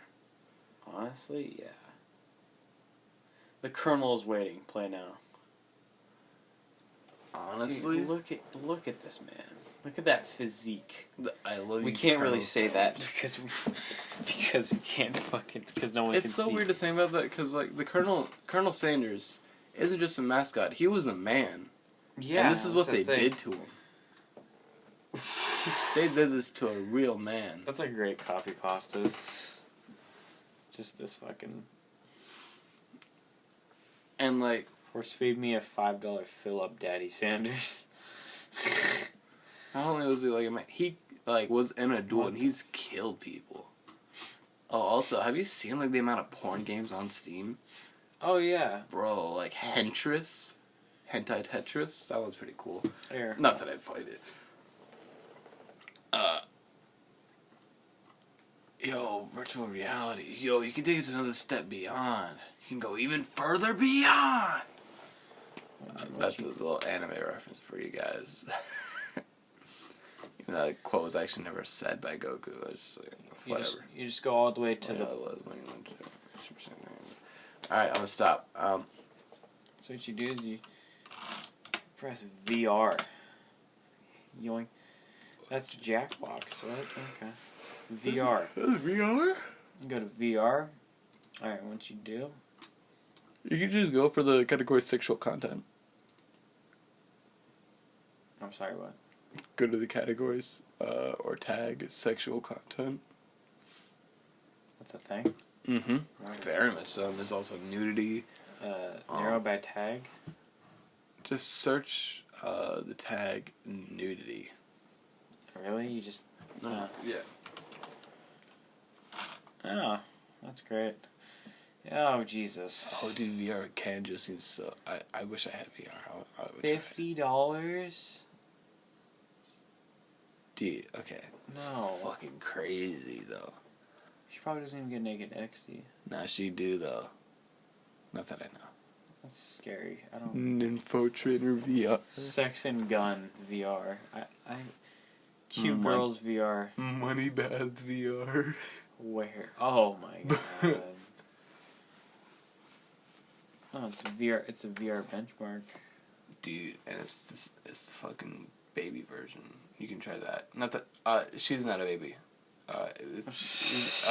Honestly, yeah. The Colonel is waiting. Play now. Honestly? Dude, look at this man. Look at that physique. I love you. We can't really Colonel say Sanders. that because we can't fucking, because no one It's can so see. weird to think about that, because like the Colonel Sanders isn't just a mascot. He was a man. Yeah. And this is what they that's the did to him. They did this to a real man. That's a great copy pasta. Just this fucking... And like... Force feed me a $5 fill up Daddy Sanders. Not only was he like a man, he like was in a duel and he's killed people. Oh, also, have you seen like the amount of porn games on Steam? Oh yeah. Bro, like Hentai Tetris? That one's pretty cool. Here. Not that I've played it. Yo, virtual reality. Yo, you can take it to another step beyond. You can go even further beyond. That's a little anime reference for you guys. Even though that quote was actually never said by Goku. I was just like, whatever. You just go all the way to Yeah, the... it was when he went to Super Saiyan. Alright, I'm gonna stop. So what you do is you press VR. Yoink. That's Jackbox, right? Okay. VR. That's VR? Go to VR. Alright, once you do... You can just go for the category sexual content. I'm sorry, what? Go to the categories, or tag sexual content. That's a thing? Mm-hmm. Very much so. There's also nudity. Narrow by tag? Just search the tag nudity. Really? You just... Yeah. Oh, that's great. Oh, Jesus. Oh, dude, VR can just seem so... I wish I had VR. I would $50? Dude, okay. It's No. fucking crazy, though. She probably doesn't even get naked XD. Nah, she do, though. Not that I know. That's scary. I don't... Nympho Trainer VR. Sex and Gun VR. Cute Girls VR. Money Baths VR. Where? Oh my god. Oh, it's a VR benchmark. Dude, and it's the fucking baby version. You can try that. Not that she's not a baby. But it's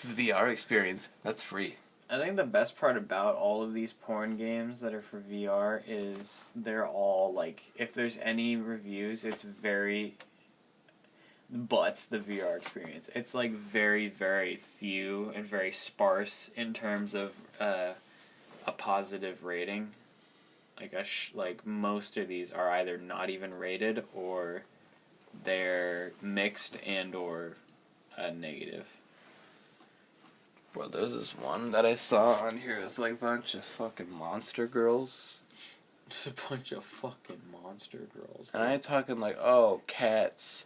the VR experience. That's free. I think the best part about all of these porn games that are for VR is they're all like, if there's any reviews, it's very butts the VR experience. It's like very, very few and very sparse in terms of a positive rating. Like most of these are either not even rated or they're mixed and or negative. Bro, there's this one that I saw on here. It's like a bunch of fucking monster girls. Just a bunch of fucking monster girls. And I ain't talking like, oh, cats.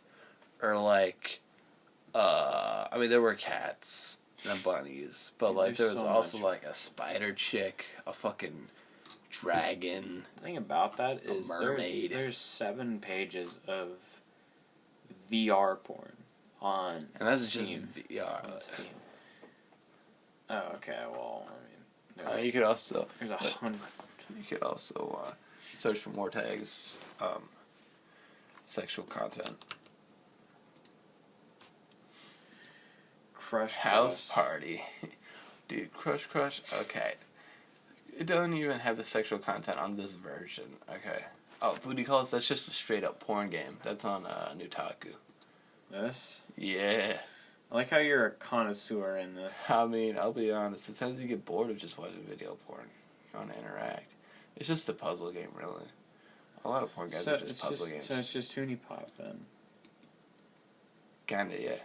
Or like, I mean, there were cats and bunnies. But like, there was so also much. like a spider chick, a fucking dragon. The thing about that A is mermaid. there's 7 pages of VR porn on And that's Steam. just VR. On Steam. Oh, okay. Well, I mean, You could also... there's 100. You could also search for more tags, sexual content. Crush House party. Dude, Crush. Okay. It doesn't even have the sexual content on this version. Okay. Oh, Booty Calls, that's just a straight up porn game. That's on Nuked. This? Yeah. I like how you're a connoisseur in this. I mean, I'll be honest. Sometimes you get bored of just watching video porn. You want to interact. It's just a puzzle game, really. A lot of porn guys are just puzzle games. So it's just Toonie Pop then. Kinda, yeah.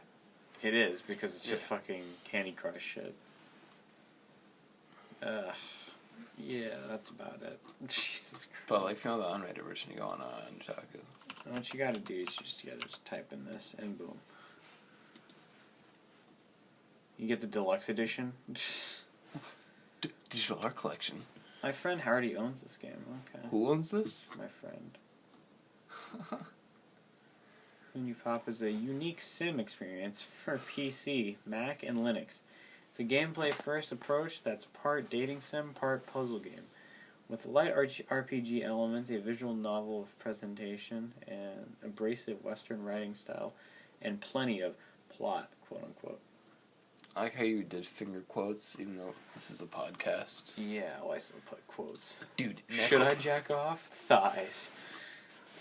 It is, because it's just fucking Candy Crush shit. Yeah, that's about it. Jesus Christ. But like, if you want the unrated version, you go on Nuked. What you gotta do is you gotta just type in this and boom. You get the deluxe edition. Digital art collection. My friend Hardy owns this game. Okay. Who owns this? My friend. Toonie Pop is a unique sim experience for PC, Mac, and Linux. It's a gameplay-first approach that's part dating sim, part puzzle game. With light RPG elements, a visual novel of presentation, and abrasive Western writing style, and plenty of plot, quote-unquote. I like how you did finger quotes, even though this is a podcast. Yeah, well, I still put quotes. Dude, Should I jack off? Thighs.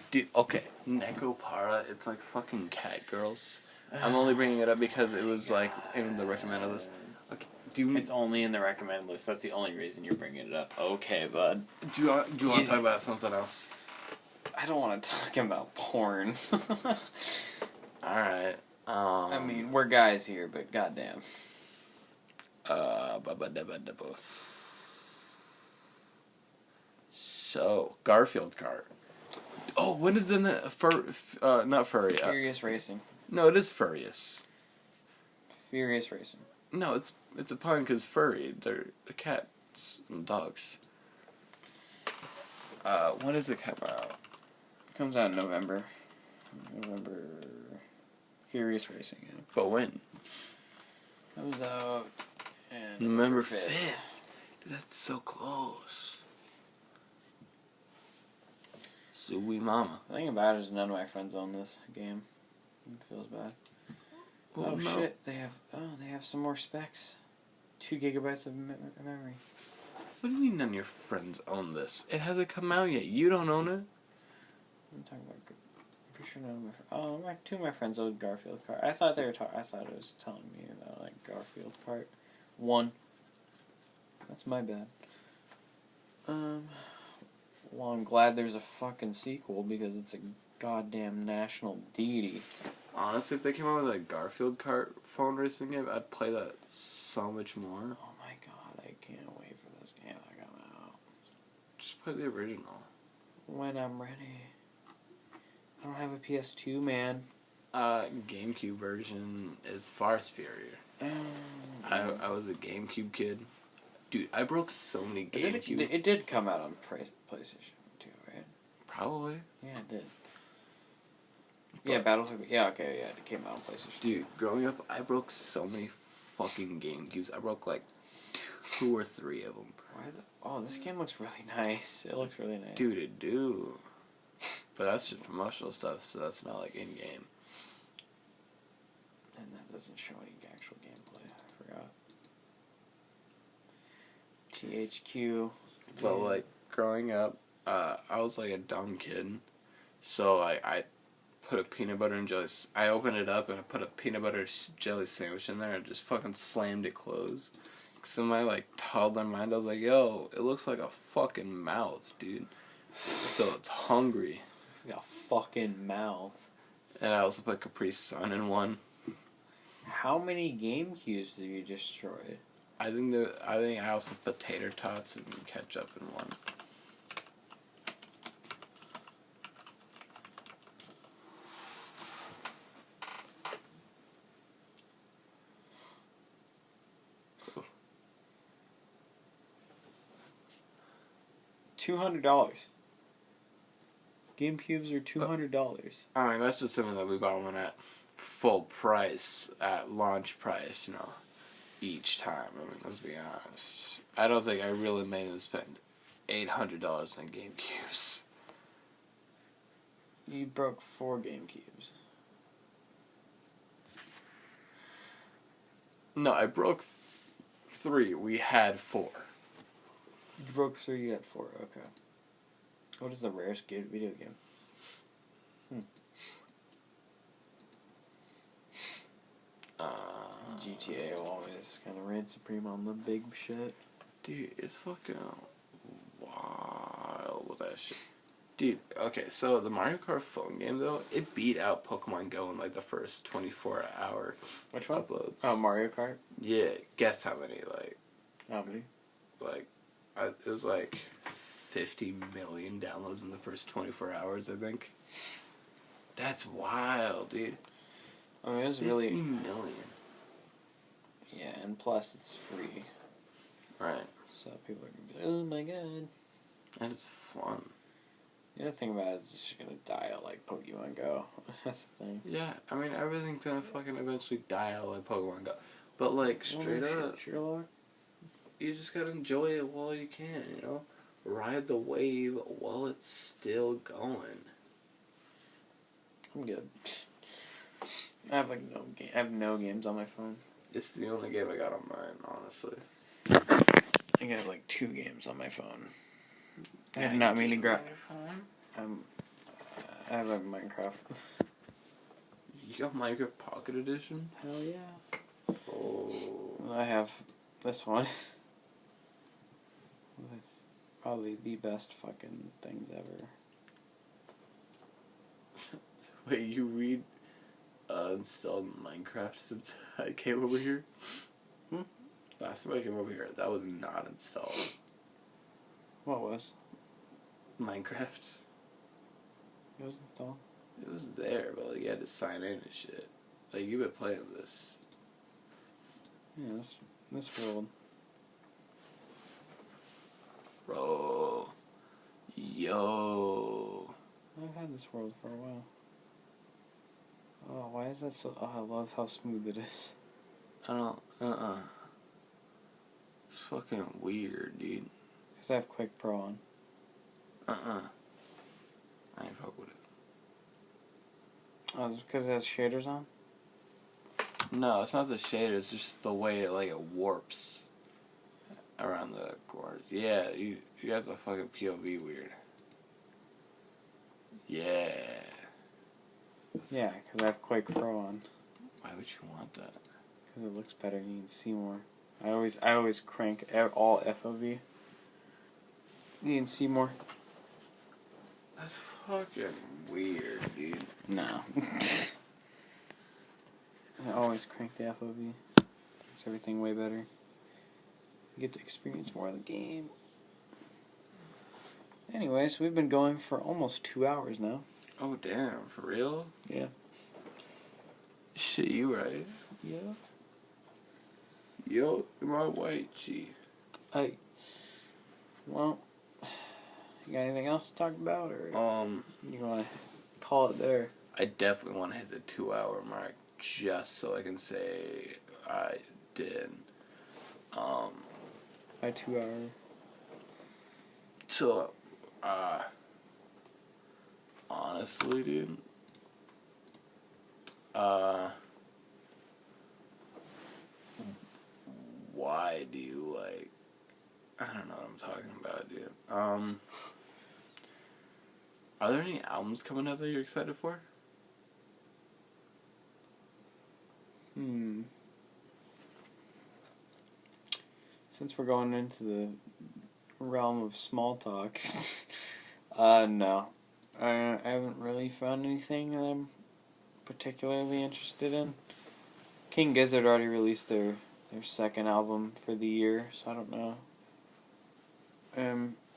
Dude, okay. Nekopara, it's like fucking cat girls. I'm only bringing it up because it was like in the recommended list. Okay, It's only in the recommended list. That's the only reason you're bringing it up. Okay, bud. do you want to talk about something else? I don't want to talk about porn. Alright. I mean, we're guys here, but goddamn. So, Garfield Kart. Oh, when is in the not furry? Furious Racing. No, it is Furious. Furious Racing. No, it's a pun because furry. They're cats and dogs. When does it come out? It comes out in November. Furious Racing. Yeah. But when? Comes out in November 5th. That's so close. Sweet mama. The thing about it is none of my friends own this game. It feels bad. Well, shit! They have some more specs. 2 gigabytes of memory. What do you mean none of your friends own this? It hasn't come out yet. You don't own it? I'm talking about. I'm pretty sure none of my 2 of my friends owned Garfield cart. I thought they were. I thought it was telling me about like Garfield cart 1. That's my bad. Well, I'm glad there's a fucking sequel because it's a goddamn national deity. Honestly, if they came out with a Garfield cart phone racing game, I'd play that so much more. Oh my god, I can't wait for this game to come out. Just play the original. When I'm ready. I don't have a PS2, man. GameCube version is far superior. I was a GameCube kid. Dude, I broke so many GameCube. It did come out on PlayStation 2, right? Probably. Yeah, it did. Yeah, Battlefield. Yeah, okay, yeah, it came out on PlayStation 2. Dude, growing up, I broke so many fucking GameCubes. I broke like 2 or 3 of them. Oh, this game looks really nice. It looks really nice. Dude, it do. But that's just promotional stuff, so that's not like in game. And that doesn't show any actual gameplay. I forgot. THQ. But like growing up, I was like a dumb kid, so I put a peanut butter and jelly. I opened it up and I put a peanut butter jelly sandwich in there and just fucking slammed it closed. Cause in my like toddler mind, I was like, "Yo, it looks like a fucking mouth, dude." So it's hungry. It's got a fucking mouth. And I also put Capri Sun in one. How many GameCubes did you destroy? I think I also put tater tots and ketchup in one. $200. GameCubes are $200. I mean, that's just something that we bought one at full price, at launch price, you know, each time. I mean, let's be honest. I don't think I really made them spend $800 on GameCubes. You broke 4 GameCubes. No, I broke 3. We had 4. You broke 3, you had 4. Okay. What is the rarest video game? GTA will always kind of reign supreme on the big shit. Dude, it's fucking wild with that shit. Dude, okay, so the Mario Kart phone game, though, it beat out Pokemon Go in, like, the first 24-hour Which one? uploads. Oh, Mario Kart? Yeah, guess how many, like... How many? Like, it was, like, 50 million downloads in the first 24 hours, I think. That's wild, dude. I mean, it was 50 really... million. Yeah, and plus it's free. Right. So people are going to be like, oh my god. And it's fun. The other thing about it is it's just going to die out like Pokemon Go. That's the thing. Yeah, I mean, everything's gonna fucking eventually die out like Pokemon Go. But, like, straight up, you just gotta enjoy it while you can, you know? Ride the wave while it's still going. I'm good. I have like no game. I have no games on my phone. It's the only game I got on mine, honestly. I think I have like 2 games on my phone. I Yeah, did not you mean to keep grab. it on your phone? I have a Minecraft. You got Minecraft Pocket Edition? Hell yeah. Oh. I have this one. With probably the best fucking things ever. Wait, you installed Minecraft since I came over here? Last time I came over here, that was not installed. What was? Minecraft. It was installed. It was there, but like you had to sign in and shit. Like you've been playing this. Yeah, this world. Bro. Yo. I've had this world for a while. Oh, why is that so... Oh, I love how smooth it is. I don't... It's fucking weird, dude. Because I have Quick Pro on. I ain't fuck with it. Oh, is it because it has shaders on? No, it's not the shader. It's just the way it warps around the corners. Yeah, you have the fucking POV weird. Yeah. Yeah, because I have Quake Pro on. Why would you want that? Because it looks better and you can see more. I always crank all FOV. You can see more. That's fucking weird, dude. No. I always crank the FOV. Makes everything way better. You get to experience more of the game. Anyways, we've been going for almost 2 hours now. Oh, damn. For real? Yeah. Shit, you right. Yeah. Yo, my white G. Well, you got anything else to talk about, or you want to call it there? I definitely want to hit the 2 hour mark just so I can say I did. By 2 hours. So, honestly, dude, why do you I don't know what I'm talking about, dude. Are there any albums coming up that you're excited for? Since we're going into the realm of small talk, no. I haven't really found anything that I'm particularly interested in. King Gizzard already released their second album for the year, so I don't know.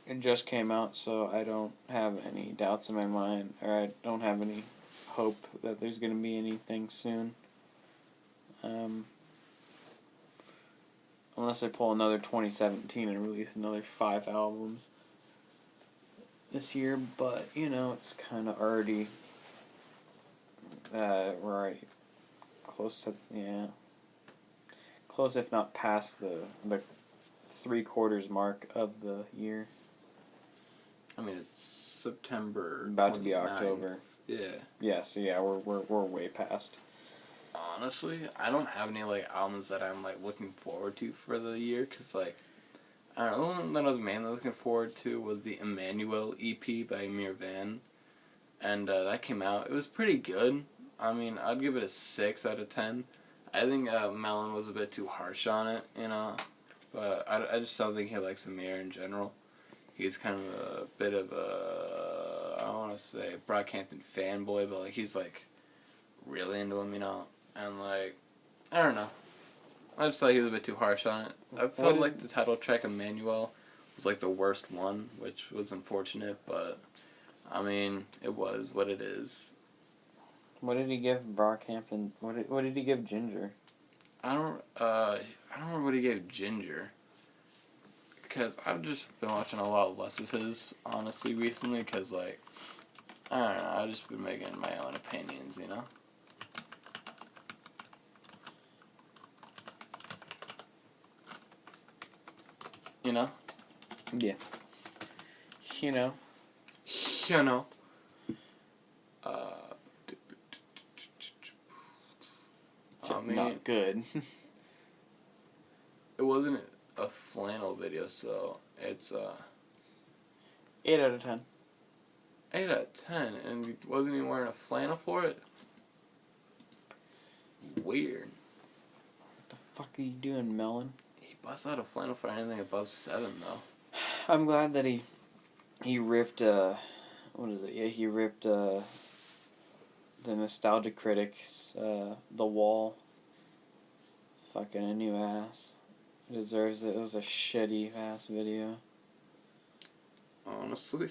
It just came out, so I don't have any doubts in my mind, or I don't have any hope that there's going to be anything soon. Unless they pull another 2017 and release another 5 albums this year, but, it's kind of already, we're already close to, close if not past the 3/4 mark of the year. I mean, it's September. About to be 29th. October. Yeah. Yeah, so yeah, we're way past. Honestly, I don't have any albums that I'm looking forward to for the year, cause I don't know, the one that I was mainly looking forward to was the Emmanuel EP by Amir Van, and that came out. It was pretty good. I mean, I'd give it a 6 out of 10. I think Melon was a bit too harsh on it, but I just don't think he likes Amir in general. He's kind of a bit of a, I don't want to say Brockhampton fanboy, but he's really into him, and I don't know. I just thought he was a bit too harsh on it. I felt like the title track Emmanuel was the worst one, which was unfortunate, but I mean, it was what it is. What did he give Brockhampton? What did he give Ginger? I don't remember what he gave Ginger. Because I've just been watching a lot less of his, honestly, recently, because, I don't know, I've just been making my own opinions, Yeah. I mean, not good. It wasn't a flannel video, so it's 8 out of 10. 8 out of 10, and he wasn't even wearing a flannel for it? Weird. What the fuck are you doing, Melon? He busts out a flannel for anything above 7, though. I'm glad that he ripped, what is it? Yeah, he ripped, the Nostalgia Critics, The Wall. Fucking a new ass. Deserves it. It was a shitty ass video. Honestly?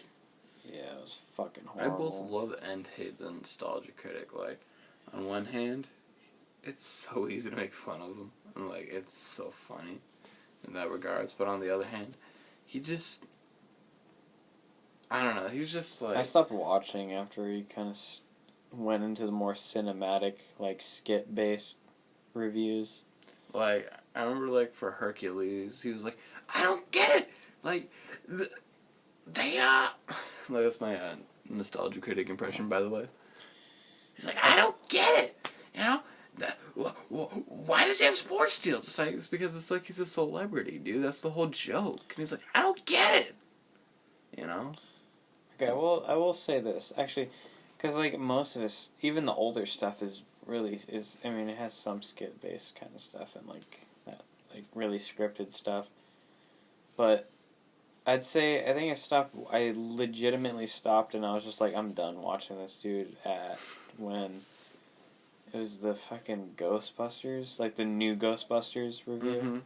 Yeah, it was fucking horrible. I both love and hate the Nostalgia Critic. On one hand, it's so easy to make fun of him. And, it's so funny in that regards. But on the other hand, he just... I don't know. He was just, I stopped watching after he kind of went into the more cinematic, skit-based reviews. I remember, for Hercules, he was like, I don't get it! That's my Nostalgia Critic impression, by the way. He's like, I don't get it! why does he have sports deals? It's like, it's because it's like he's a celebrity, dude. That's the whole joke. And he's like, I don't get it. You know? Okay, well, I will say this. Actually, because, like, most of his, even the older stuff is, I mean, it has some skit-based kind of stuff and, like, that, like, really scripted stuff. But I think I legitimately stopped and I was just like, I'm done watching this dude when it was the fucking Ghostbusters, like the new Ghostbusters review. Mm-hmm.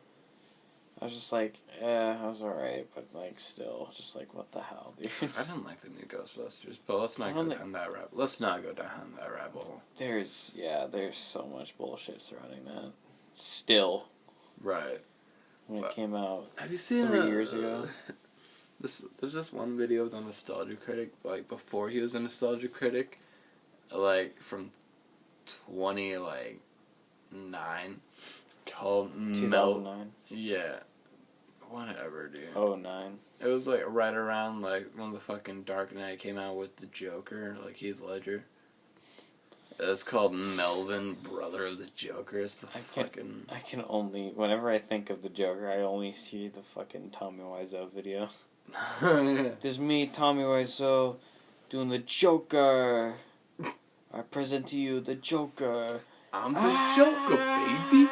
I was just like, I was alright, but like still, just like, what the hell, dude? I didn't like the new Ghostbusters, but let's not go down that rabbit. Let's not go down that rabbit hole. There's so much bullshit surrounding that. Still. Right. When it came out have you seen 3 years ago. There's this one video of the Nostalgia Critic, like before he was a Nostalgia Critic, like from 2009, called 2009. Yeah, whatever, dude. 09. It was like right around like when the fucking Dark Knight came out with the Joker, like Heath Ledger. It's called Melvin, Brother of the Joker. It's the I can only, whenever I think of the Joker, I only see the fucking Tommy Wiseau video. There's me, Tommy Wiseau, doing the Joker. I present to you the Joker. I'm the Joker, baby.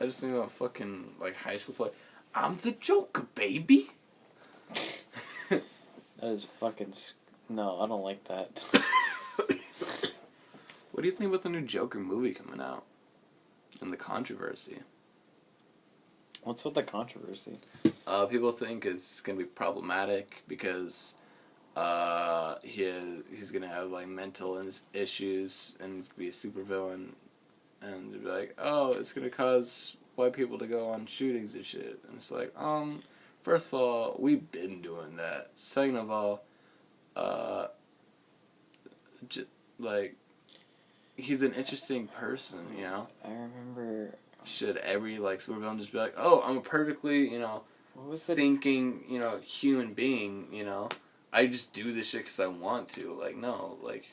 I just think of a fucking like high school play. I'm the Joker, baby. That is fucking. No, I don't like that. What do you think about the new Joker movie coming out? And the controversy? What's with the controversy? People think it's gonna be problematic because he's gonna have like mental issues and he's gonna be a supervillain, and they're like, oh, it's gonna cause white people to go on shootings and shit. And it's like, first of all, we've been doing that. Second of all, like, he's an interesting person, you know? I remember. Should every, like, supervillain just be like, oh, I'm a perfectly, you know, thinking, you know, human being, you know? I just do this shit because I want to. Like, no, like...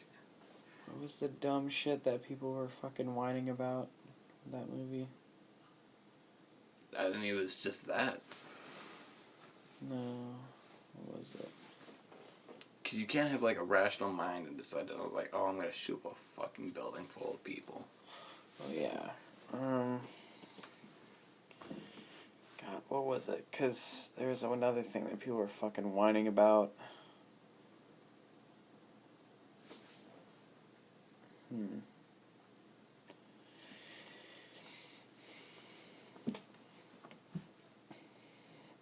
What was the dumb shit that people were fucking whining about in that movie? I think it was just that. No. What was it? Because you can't have, like, a rational mind and decide that I was like, oh, I'm going to shoot up a fucking building full of people. Oh, yeah. God, what was it? Because there was another thing that people were fucking whining about.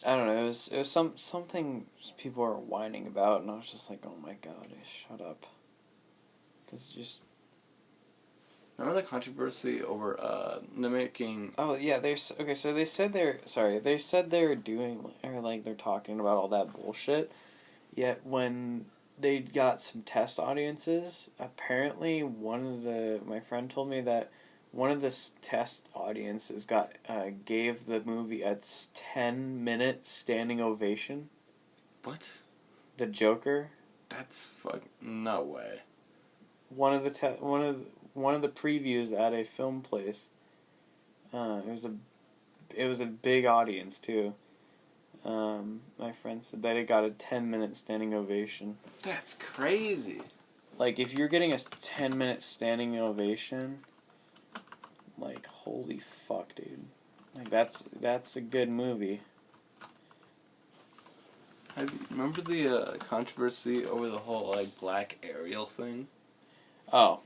I don't know. It was something people were whining about, and I was just like, oh my god, shut up. Because just. Remember the controversy over making... Oh yeah, okay. So they said they're doing, or like they're talking about all that bullshit. Yet when they got some test audiences, apparently my friend told me that one of the test audiences gave the movie a 10-minute standing ovation. What? The Joker. That's no way. One of the previews at a film place. It was a big audience too. My friend said that it got a 10-minute standing ovation. That's crazy. Like, if you're getting a 10-minute standing ovation, like, holy fuck, dude. Like, that's a good movie. Remember the controversy over the whole, like, Black Ariel thing? Oh.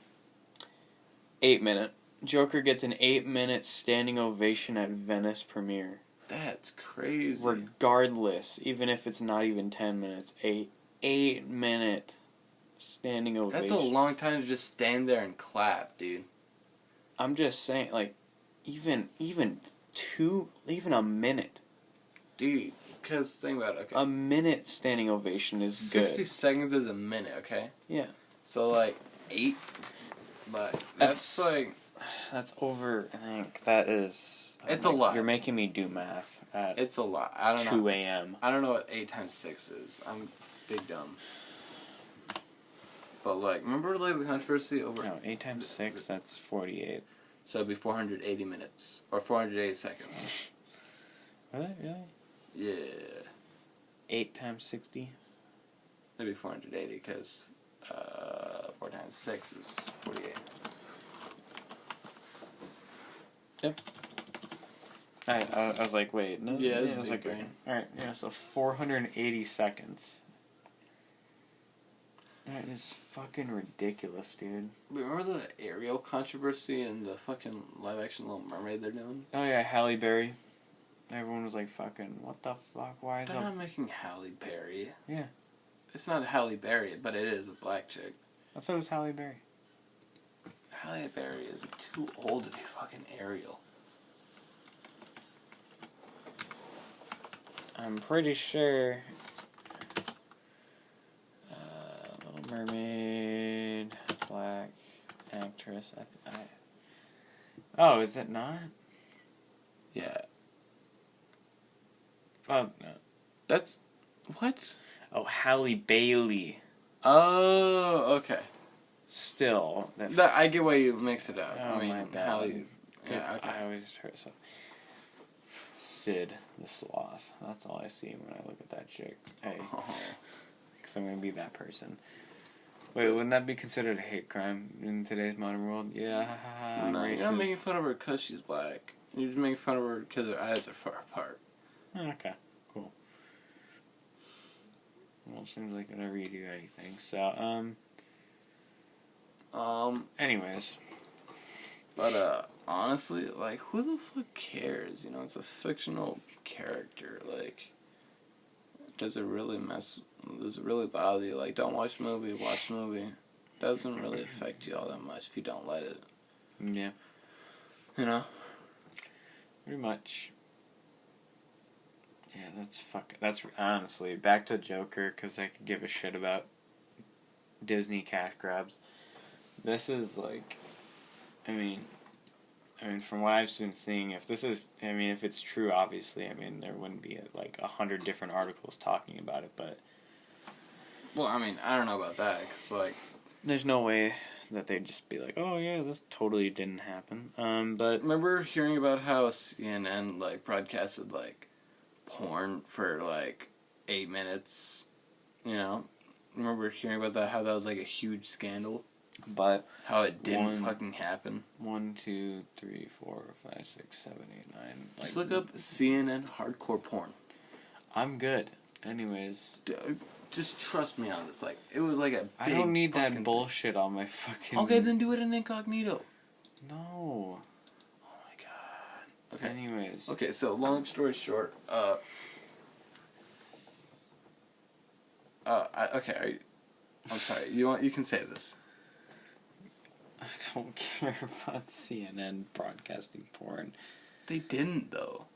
8-minute. Joker gets an 8-minute standing ovation at Venice premiere. That's crazy. Regardless, even if it's not even 10 minutes, 8-minute standing ovation. That's a long time to just stand there and clap, dude. I'm just saying, like, even a minute. Dude, because think about it, okay. A minute standing ovation is 60 good. seconds is a minute, okay? Yeah. So, like, 8, but that's like... That's over, I think, that is... It's a lot. You're making me do math at It's a lot. I don't know. 2 a.m. I don't know what 8 times 6 is. I'm big dumb. But, like, remember, like, the controversy over... No, 8 times 6, that's 48. So it'd be 480 minutes. Or 480 seconds. Really? Yeah. 8 times 60? It'd be 480 because 4 times 6 is 48. Yep. I was like, wait, no. Yeah, I was like, brain. Alright, yeah, so 480 seconds. That is fucking ridiculous, dude. Remember the Ariel controversy and the fucking live action Little Mermaid they're doing? Oh yeah, Halle Berry. Everyone was like, fucking, what the fuck? Why is They're that? not making Halle Berry. Yeah. It's not Halle Berry, but it is a black chick. I thought it was Halle Berry. Halle Berry is too old to be fucking Ariel. I'm pretty sure. Little Mermaid, black actress. Oh, is it not? Yeah. Oh, no. That's... What? Oh, Halle Bailey. Oh, okay. Still. I get why you mix it up. Oh, I mean, my bad. Halle... Yeah, okay. I always heard so. Sid the Sloth. That's all I see when I look at that chick. Hey. Oh. Because I'm going to be that person. Wait, wouldn't that be considered a hate crime in today's modern world? Yeah, No, racist. you're not making fun of her because she's black. You're just making fun of her because her eyes are far apart. Okay, cool. Well, it seems like whenever you do anything. So, anyways. But, honestly, like, who the fuck cares? You know, it's a fictional character. Like, does it really bother you? Like, don't watch the movie, watch the movie. Doesn't really affect you all that much if you don't let it. Yeah. You know? Pretty much. Yeah, that's honestly, back to Joker, because I could give a shit about Disney cash grabs. This is like, I mean, from what I've been seeing, if it's true, obviously, there wouldn't be like 100 different articles talking about it, but... Well, I don't know about that, because, like... There's no way that they'd just be like, oh yeah, this totally didn't happen. But... Remember hearing about how CNN, like, broadcasted, like, porn for, like, 8 minutes, you know? Remember hearing about that, how that was, like, a huge scandal? But... How it didn't fucking happen. 1, 2, 3, 4, 5, 6, 7, 8, 9... Just look up CNN hardcore porn. I'm good. Anyways... Just trust me on this. Like, it was like a big I don't need that thing. bullshit on my fucking... Okay, then do it in incognito. No. Oh my god. Okay. Anyways. Okay, so long story short, I'm sorry. You can say this. I don't care about CNN broadcasting porn. They didn't though.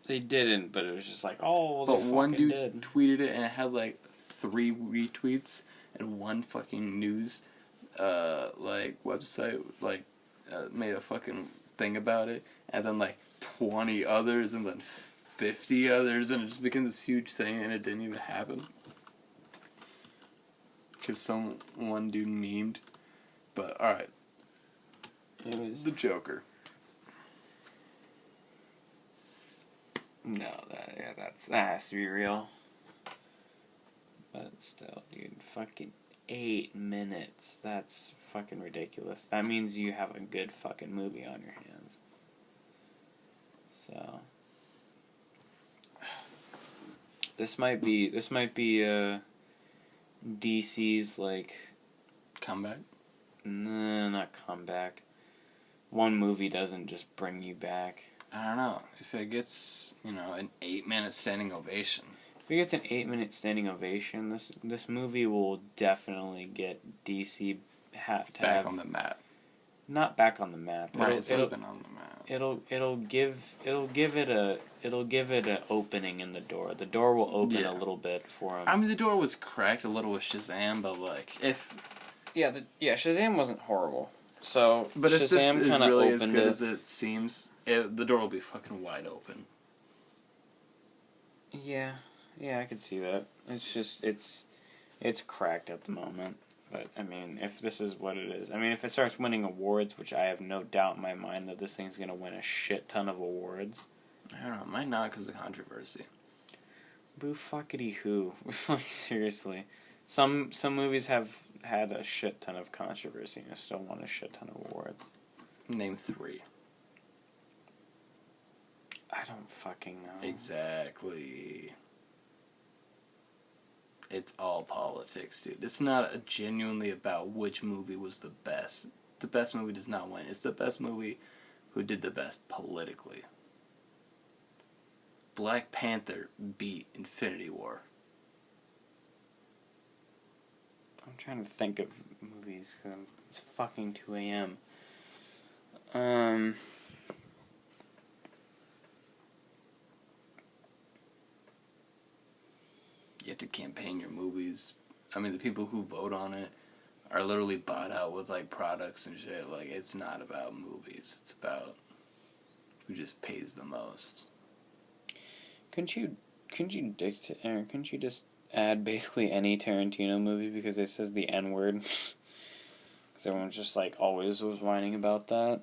They didn't, but it was just like, oh, well, but they one dude did. tweeted it and it had like 3 retweets and one fucking news website made a fucking thing about it, and then like 20 others and then 50 others, and it just became this huge thing, and it didn't even happen because one dude memed. But all right, It was the Joker. No, that has to be real. But still, dude, fucking 8 minutes. That's fucking ridiculous. That means you have a good fucking movie on your hands. So this might be DC's like Comeback? nah, not comeback. One movie doesn't just bring you back. I don't know. If it gets, an 8-minute standing ovation. If it gets an 8-minute standing ovation, this movie will definitely get DC back on the map. Not back on the map. Right, it's been on the map. It'll give it an opening in the door. The door will open a little bit for him. The door was cracked a little with Shazam, but like if Shazam wasn't horrible. So, but Shazam if this is kinda really as opened good it. as it seems, the door will be fucking wide open. Yeah, I could see that. It's just it's cracked at the moment, But, I mean, if this is what it is... I mean, if it starts winning awards, which I have no doubt in my mind that this thing's going to win a shit ton of awards. I don't know. It might not because of controversy. Boo fuckity who. Seriously. Some movies have had a shit ton of controversy and have still won a shit ton of awards. Name 3. I don't fucking know. Exactly. It's all politics, dude. It's not genuinely about which movie was the best. The best movie does not win. It's the best movie who did the best politically. Black Panther beat Infinity War. I'm trying to think of movies because it's fucking 2 a.m. You have to campaign your movies. I mean, the people who vote on it are literally bought out with, like, products and shit. Like, it's not about movies. It's about who just pays the most. Couldn't you dictate, or couldn't you just add basically any Tarantino movie because it says the N-word? Because everyone's just, like, always was whining about that.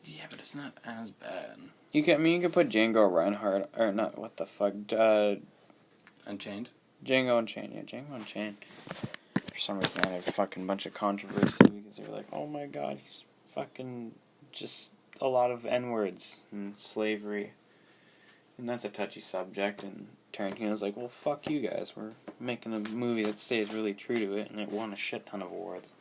Yeah, but it's not as bad. You could put Django Reinhardt, or not, what the fuck, Unchained? Django Unchained, yeah, Django Unchained. For some reason, I had a fucking bunch of controversy because they were like, oh my god, he's fucking just a lot of N-words and slavery. And that's a touchy subject, and Tarantino's like, well, fuck you guys, we're making a movie that stays really true to it, and it won a shit ton of awards.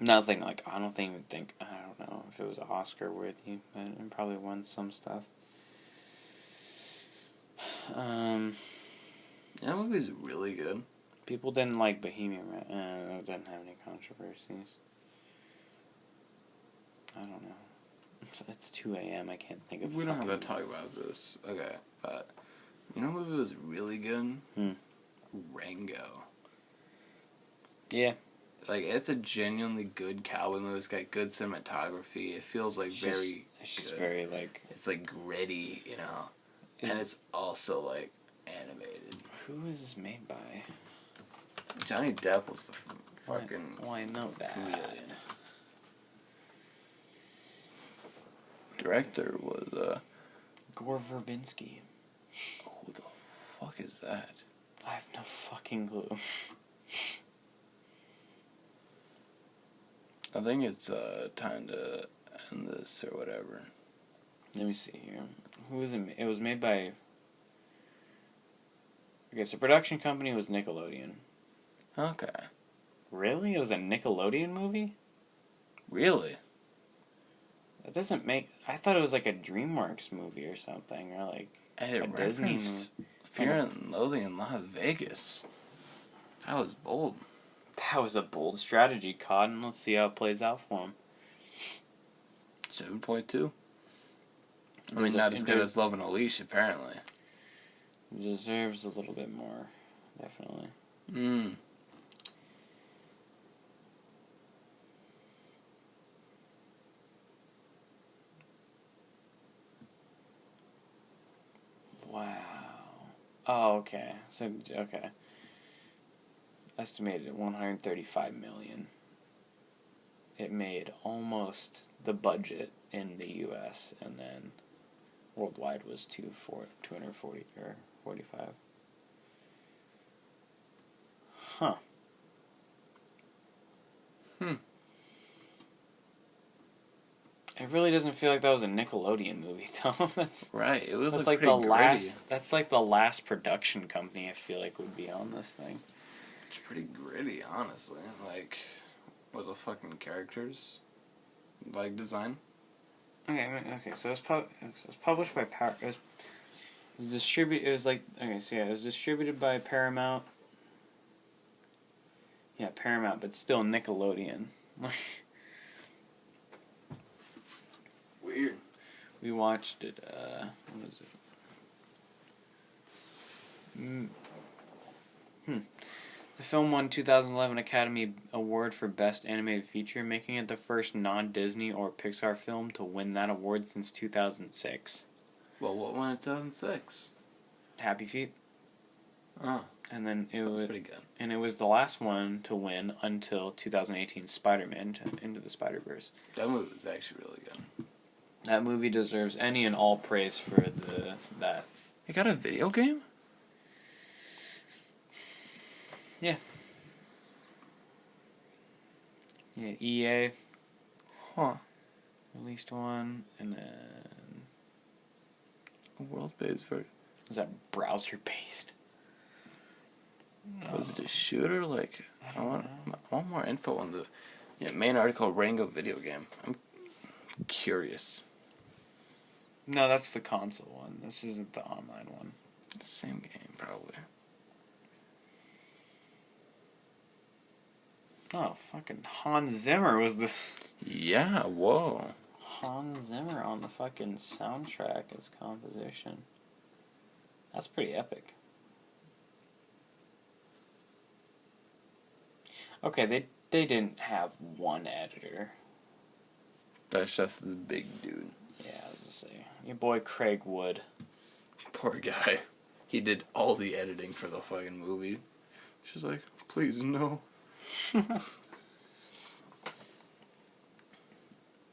Nothing like, I don't know if it was Oscar worthy, but it probably won some stuff. That movie's really good. People didn't like Bohemian Rhapsody. It didn't have any controversies. I don't know. It's 2 a.m. I can't think of. We don't have to talk about this. Okay, but you know what movie was really good? Rango. Yeah. Like, it's a genuinely good cowboy movie. It's got good cinematography. It feels like It's just very, like... It's, like, gritty, you know? And it's also, like, animated. Who is this made by? Johnny Depp was the fucking... Well, I know that. Chameleon. Director was, Gore Verbinski. Who the fuck is that? I have no fucking clue. I think it's, time to end this or whatever. Let me see here. Who was it? It was made by... Okay, so production company was Nickelodeon. Okay. Really? It was a Nickelodeon movie? Really? That doesn't make... I thought it was like a DreamWorks movie or something, or like And it a Disney movie. Fear and Loathing in Las Vegas. That was bold. That was a bold strategy, Cotton. Let's see how it plays out for him. 7.2. I mean, not as good as Love and a Leash, apparently. Deserves a little bit more, definitely. Wow. Oh, okay. So, okay. Estimated at $135 million. It made almost the budget in the U.S. and then worldwide was 240 or 45. Huh. It really doesn't feel like that was a Nickelodeon movie, though. That's right. It was like the gritty. last. That's like the last production company I feel like would be on this thing. It's pretty gritty, honestly. Like, with the fucking characters, like design. Okay. So it was published by It was distributed. It was like it was distributed by Paramount. Yeah, Paramount, but still Nickelodeon. Weird. We watched it. What was it? The film won 2011 Academy Award for Best Animated Feature, making it the first non-Disney or Pixar film to win that award since 2006. Well, what won in 2006? Happy Feet. Oh. And then That was pretty good. And it was the last one to win until 2018 Spider-Man Into the Spider-Verse. That movie was actually really good. That movie deserves any and all praise for that. It got a video game? Yeah. Yeah, EA. Huh. Released one, and then... A world-based version. Was that browser-based? Was it a shooter? Like, I want more info on the main article, Rango video game. I'm curious. No, that's the console one. This isn't the online one. Same game, probably. Oh, fucking Hans Zimmer was the... Yeah, whoa. Hans Zimmer on the fucking soundtrack as composition. That's pretty epic. Okay, they didn't have one editor. That's just the big dude. Yeah, I was gonna say. Your boy Craig Wood. Poor guy. He did all the editing for the fucking movie. She's like, please, no. And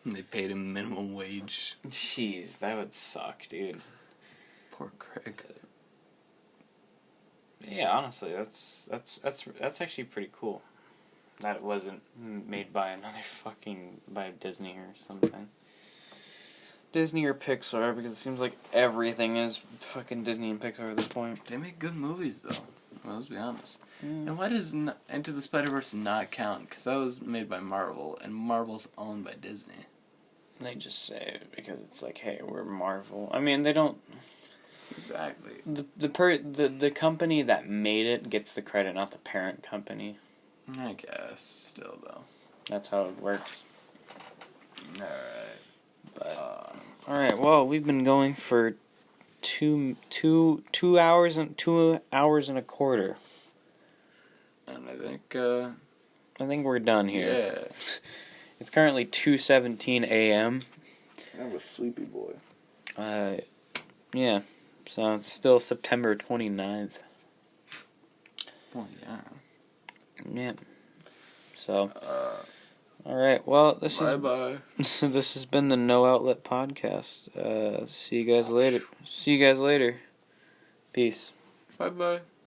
they paid him minimum wage. Jeez, that would suck, dude. Poor Craig. Yeah, honestly, that's actually pretty cool. That it wasn't made by by Disney or something. Disney or Pixar, because it seems like everything is fucking Disney and Pixar at this point. They make good movies, though. Well, let's be honest. And why does Into the Spider-Verse not count? Because that was made by Marvel, and Marvel's owned by Disney. They just say it because it's like, hey, we're Marvel. I mean, they don't... Exactly. The company that made it gets the credit, not the parent company. I guess, still, though. That's how it works. Alright. But, alright, well, we've been going for 2 hours and 2 hours and a quarter. And I think we're done here. Yeah. It's currently 2:17 a.m. I'm a sleepy boy. Yeah. So it's still September 29th. Oh, yeah. Yeah. So. Alright, well, this has been the No Outlet Podcast. See you guys later. Peace. Bye-bye.